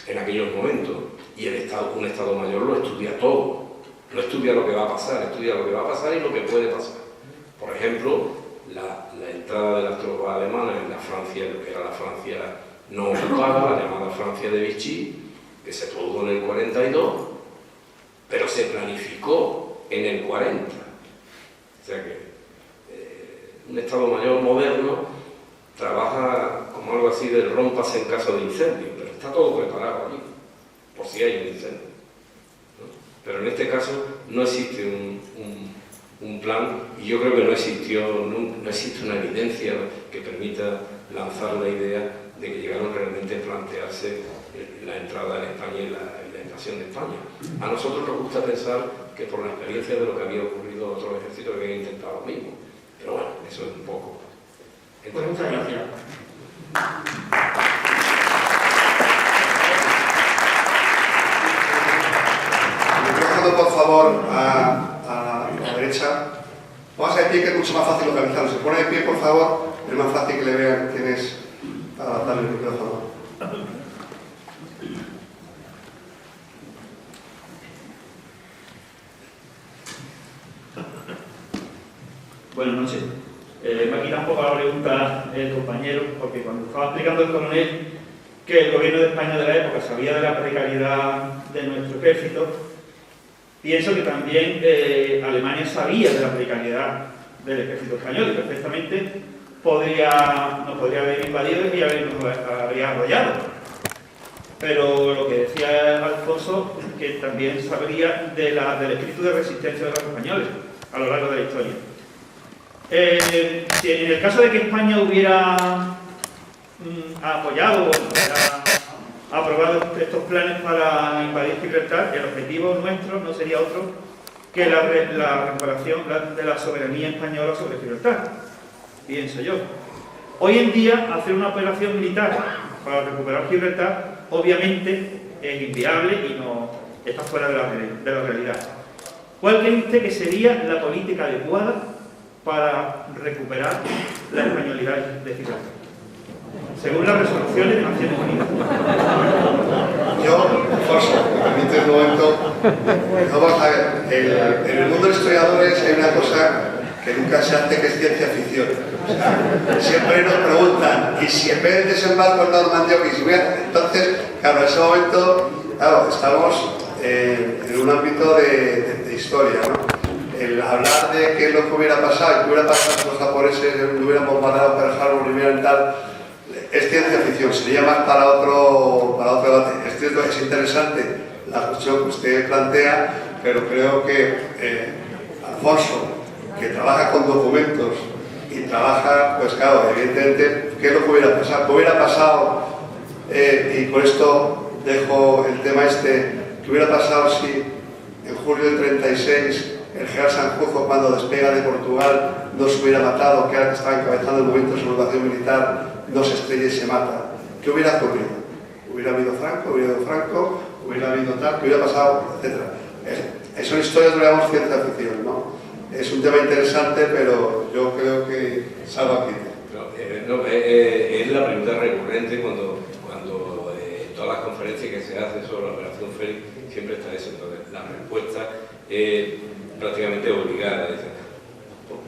en aquellos momentos. Y un Estado Mayor lo estudia todo, no estudia lo que va a pasar, estudia lo que va a pasar y lo que puede pasar. Por ejemplo, la entrada de las tropas alemanas en la Francia, lo que era la Francia no ocupada, la llamada Francia de Vichy, que se produjo en el 42, pero se planificó en el 40. O sea que un Estado Mayor moderno trabaja como algo así del rómpase en caso de incendio, pero está todo preparado allí, por si hay un incendio, ¿no? Pero en este caso no existe un plan, y yo creo que no existe una evidencia que permita lanzar la idea de que llegaron realmente a plantearse la entrada en España y la invasión de España. A nosotros nos gusta pensar que por la experiencia de lo que había ocurrido en otros ejércitos que habían intentado lo mismo. Pero bueno, eso es un poco... Pues muchas gracias. Por favor, a la derecha. Vamos a de pie, que es mucho más fácil localizarlo. Se pone de pie, por favor, es más fácil que le vean quién es para darle el micrófono. Buenas noches. Me ha quitado un poco la pregunta el compañero, porque cuando estaba explicando el coronel que el gobierno de España de la época sabía de la precariedad de nuestro ejército, pienso que también Alemania sabía de la precariedad del ejército español y perfectamente nos podría haber invadido y habría arrollado. Pero lo que decía Alfonso, que también sabría del espíritu de resistencia de los españoles a lo largo de la historia. Si en el caso de que España hubiera apoyado o hubiera aprobado estos planes para invadir Gibraltar, el objetivo nuestro no sería otro que la recuperación de la soberanía española sobre Gibraltar, pienso yo. Hoy en día, hacer una operación militar para recuperar Gibraltar, obviamente, es inviable y no está fuera de la realidad. ¿Cuál cree usted que sería la política adecuada para recuperar la españolidad de Gibraltar, según las resoluciones de Naciones Unidas? Yo, Alfonso, me permite un momento. Vamos a ver, en el mundo de los historiadores hay una cosa que nunca se hace, que es ciencia ficción. O sea, siempre nos preguntan, ¿y si en vez de desembarco en Normandía, entonces, claro, en ese momento, claro, estamos en un ámbito de historia, ¿no? El hablar de qué es lo que hubiera pasado, qué hubiera pasado si los japoneses hubieran bombardeado Pearl Harbor, hubieran tal, es ciencia ficción, sería más para otro debate. Es cierto, es interesante la cuestión que usted plantea, pero creo que Alfonso, que trabaja con documentos y trabaja, pues claro, evidentemente, ¿qué es lo que hubiera pasado? ¿Qué hubiera pasado? Y por esto dejo el tema ¿qué hubiera pasado si en julio del 36 el general Sanjurjo, cuando despega de Portugal, no se hubiera matado, que era que estaba encabezando el movimiento de sublevación militar, no se estrella y se mata? ¿Qué hubiera ocurrido? ¿Hubiera habido Franco? ¿Hubiera habido tal? ¿Qué hubiera pasado? Etcétera. Son historias, digamos, ciencia ficción, ¿no? Es un tema interesante, pero yo creo que salva aquí. Es la pregunta recurrente cuando en todas las conferencias que se hacen sobre la Operación Félix siempre está eso. Entonces, la respuesta es prácticamente obligada.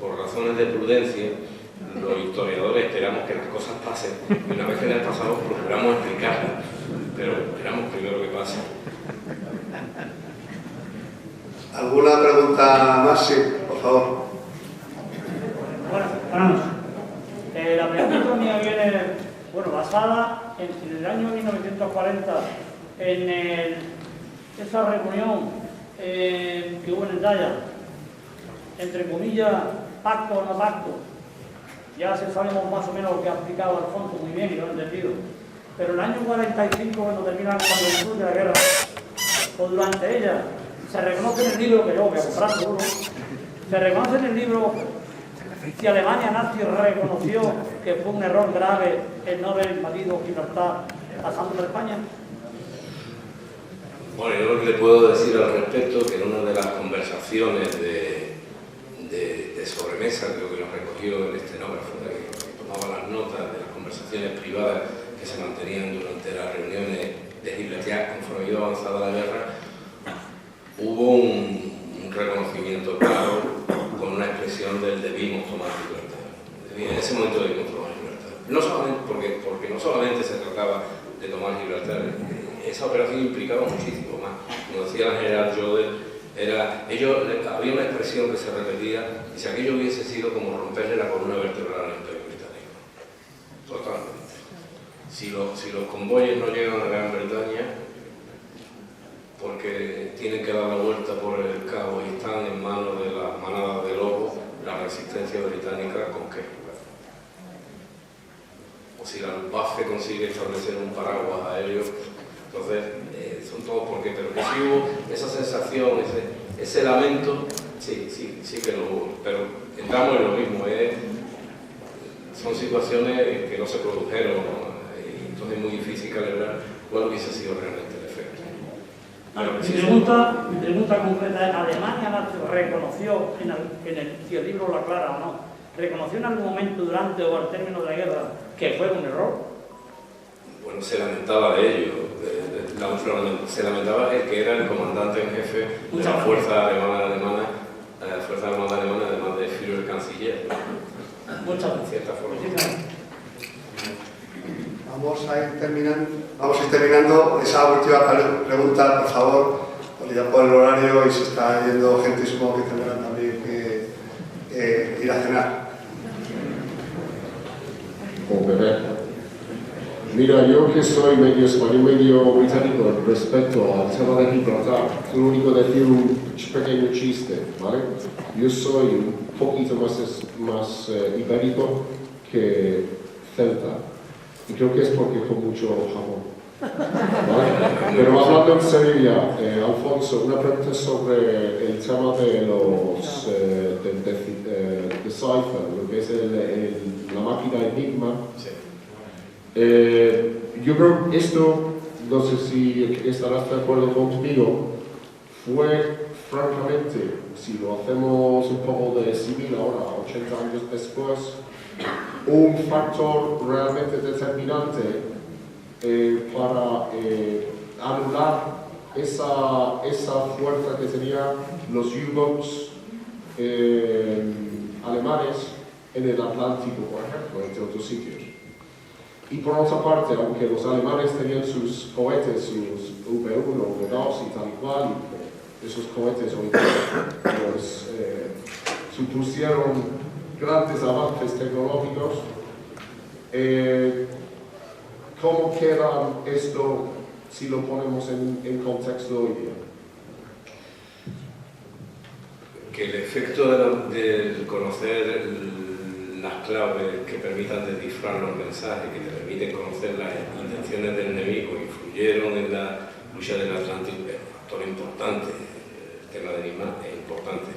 Por razones de prudencia, los historiadores esperamos que las cosas pasen y una vez que las pasamos procuramos explicarlas, pero esperamos primero que pasen. ¿Alguna pregunta más? Sí, por favor. Bueno, la pregunta mía viene, basada en el año 1940, en esa reunión que hubo en Endaya, entre comillas, pacto o no pacto. Ya sabemos más o menos lo que ha explicado Alfonso muy bien y lo he entendido. Pero en el año 45, cuando concluye la guerra, o durante ella, se reconoce en el libro, que yo voy a comprar seguro, se reconoce en el libro que Alemania nazi reconoció que fue un error grave el no haber invadido Gibraltar pasando por España. Bueno, yo lo que le puedo decir al respecto, que en una de las conversaciones de sobremesa, creo que lo recogió el estenógrafo, que tomaba las notas de las conversaciones privadas que se mantenían durante las reuniones de Gibraltar conforme iba avanzada la guerra, hubo un reconocimiento claro con una expresión del debimos tomar Gibraltar. En ese momento debimos tomar Gibraltar. No solamente porque no solamente se trataba de tomar Gibraltar, esa operación implicaba muchísimo más. Como decía la general Jodl, había una expresión que se repetía, y si aquello hubiese sido como romperle la columna vertebral al Imperio Británico. Totalmente. Si los convoyes no llegan a Gran Bretaña, porque tienen que dar la vuelta por el Cabo y están en manos de las manadas de lobos, la resistencia británica con qué jugar. O si la Luftwaffe consigue establecer un paraguas aéreo, entonces son todos por qué, pero que sí hubo esa sensación, ese lamento, sí que lo hubo, pero entramos en lo mismo, son situaciones que no se produjeron, y entonces es muy difícil calibrar cuál hubiese sido realmente el efecto. Mi pregunta concreta es, ¿Alemania reconoció, si el libro lo aclara o no, reconoció en algún momento durante o al término de la guerra que fue un error? Bueno, se lamentaba de ello, se lamentaba el que era el comandante en jefe de la Fuerza Alemana, además de Führer Canciller. Muchas gracias. En cierta forma. Vamos a ir terminando esa última pregunta, por favor, porque ya por el horario y se está yendo gente y supongo que tendrán también que ir a cenar. O beber. Mira, yo que soy medio español, medio británico respecto al tema de Gibraltar, lo único decir un pequeño chiste, ¿vale? Yo soy un poquito más ibérico que celta, y creo que es porque con mucho jamón, ¿vale? Pero hablando en serio ya, Alfonso, una pregunta sobre el tema de los de Cypher, lo que es la máquina Enigma. Sí. Yo creo que esto, no sé si estarás de acuerdo conmigo, fue francamente, si lo hacemos un poco de civil ahora, 80 años después, un factor realmente determinante para anular esa fuerza que tenían los U-boats alemanes en el Atlántico, por ejemplo, entre otros sitios. Y por otra parte, aunque los alemanes tenían sus cohetes, sus V1, V2 y tal y cual, y esos cohetes hoy pues, supusieron grandes avances tecnológicos, ¿cómo queda esto si lo ponemos en contexto hoy día? Que el efecto de conocer las claves que permitan descifrar los mensajes, que te permiten conocer las intenciones del enemigo, influyeron en la lucha del Atlántico, es un factor importante. El tema de Enigma es importante.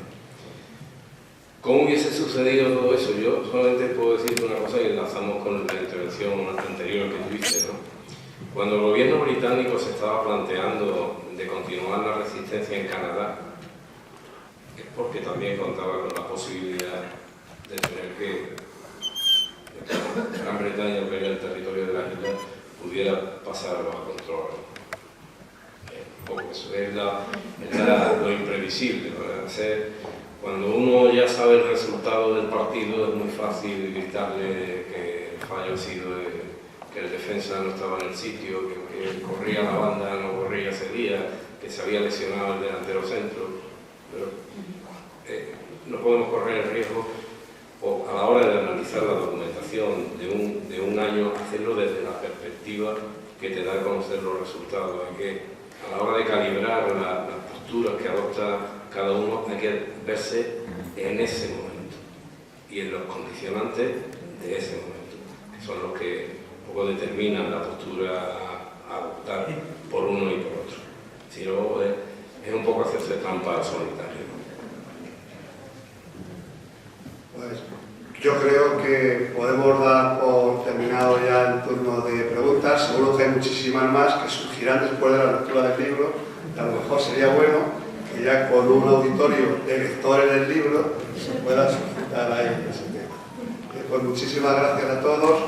¿Cómo hubiese sucedido todo eso? Yo solamente puedo decirte una cosa y enlazamos con la intervención anterior que tuviste, ¿no? Cuando el gobierno británico se estaba planteando de continuar la resistencia en Canadá, porque también contaba con la posibilidad de tener que Gran Bretaña, que era el territorio de las islas, pudiera pasar bajo control. Un poco eso es lo imprevisible, ¿no? Cuando uno ya sabe el resultado del partido es muy fácil gritarle que el fallo ha sido que el defensa no estaba en el sitio, que corría la banda, no corría ese día, que se había lesionado el delantero centro, pero no podemos correr el riesgo a la hora de analizar la documentación de un año, hacerlo desde la perspectiva que te da a conocer los resultados. Hay que, a la hora de calibrar las posturas que adopta cada uno, hay que verse en ese momento y en los condicionantes de ese momento, que son los que un poco determinan la postura a adoptar por uno y por otro. Si no, es un poco hacerse trampa solitaria. Pues yo creo que podemos dar por terminado ya el turno de preguntas. Seguro que hay muchísimas más que surgirán después de la lectura del libro. A lo mejor sería bueno que ya con un auditorio de lectores del libro se pueda suscitar ahí ese tema. Pues muchísimas gracias a todos.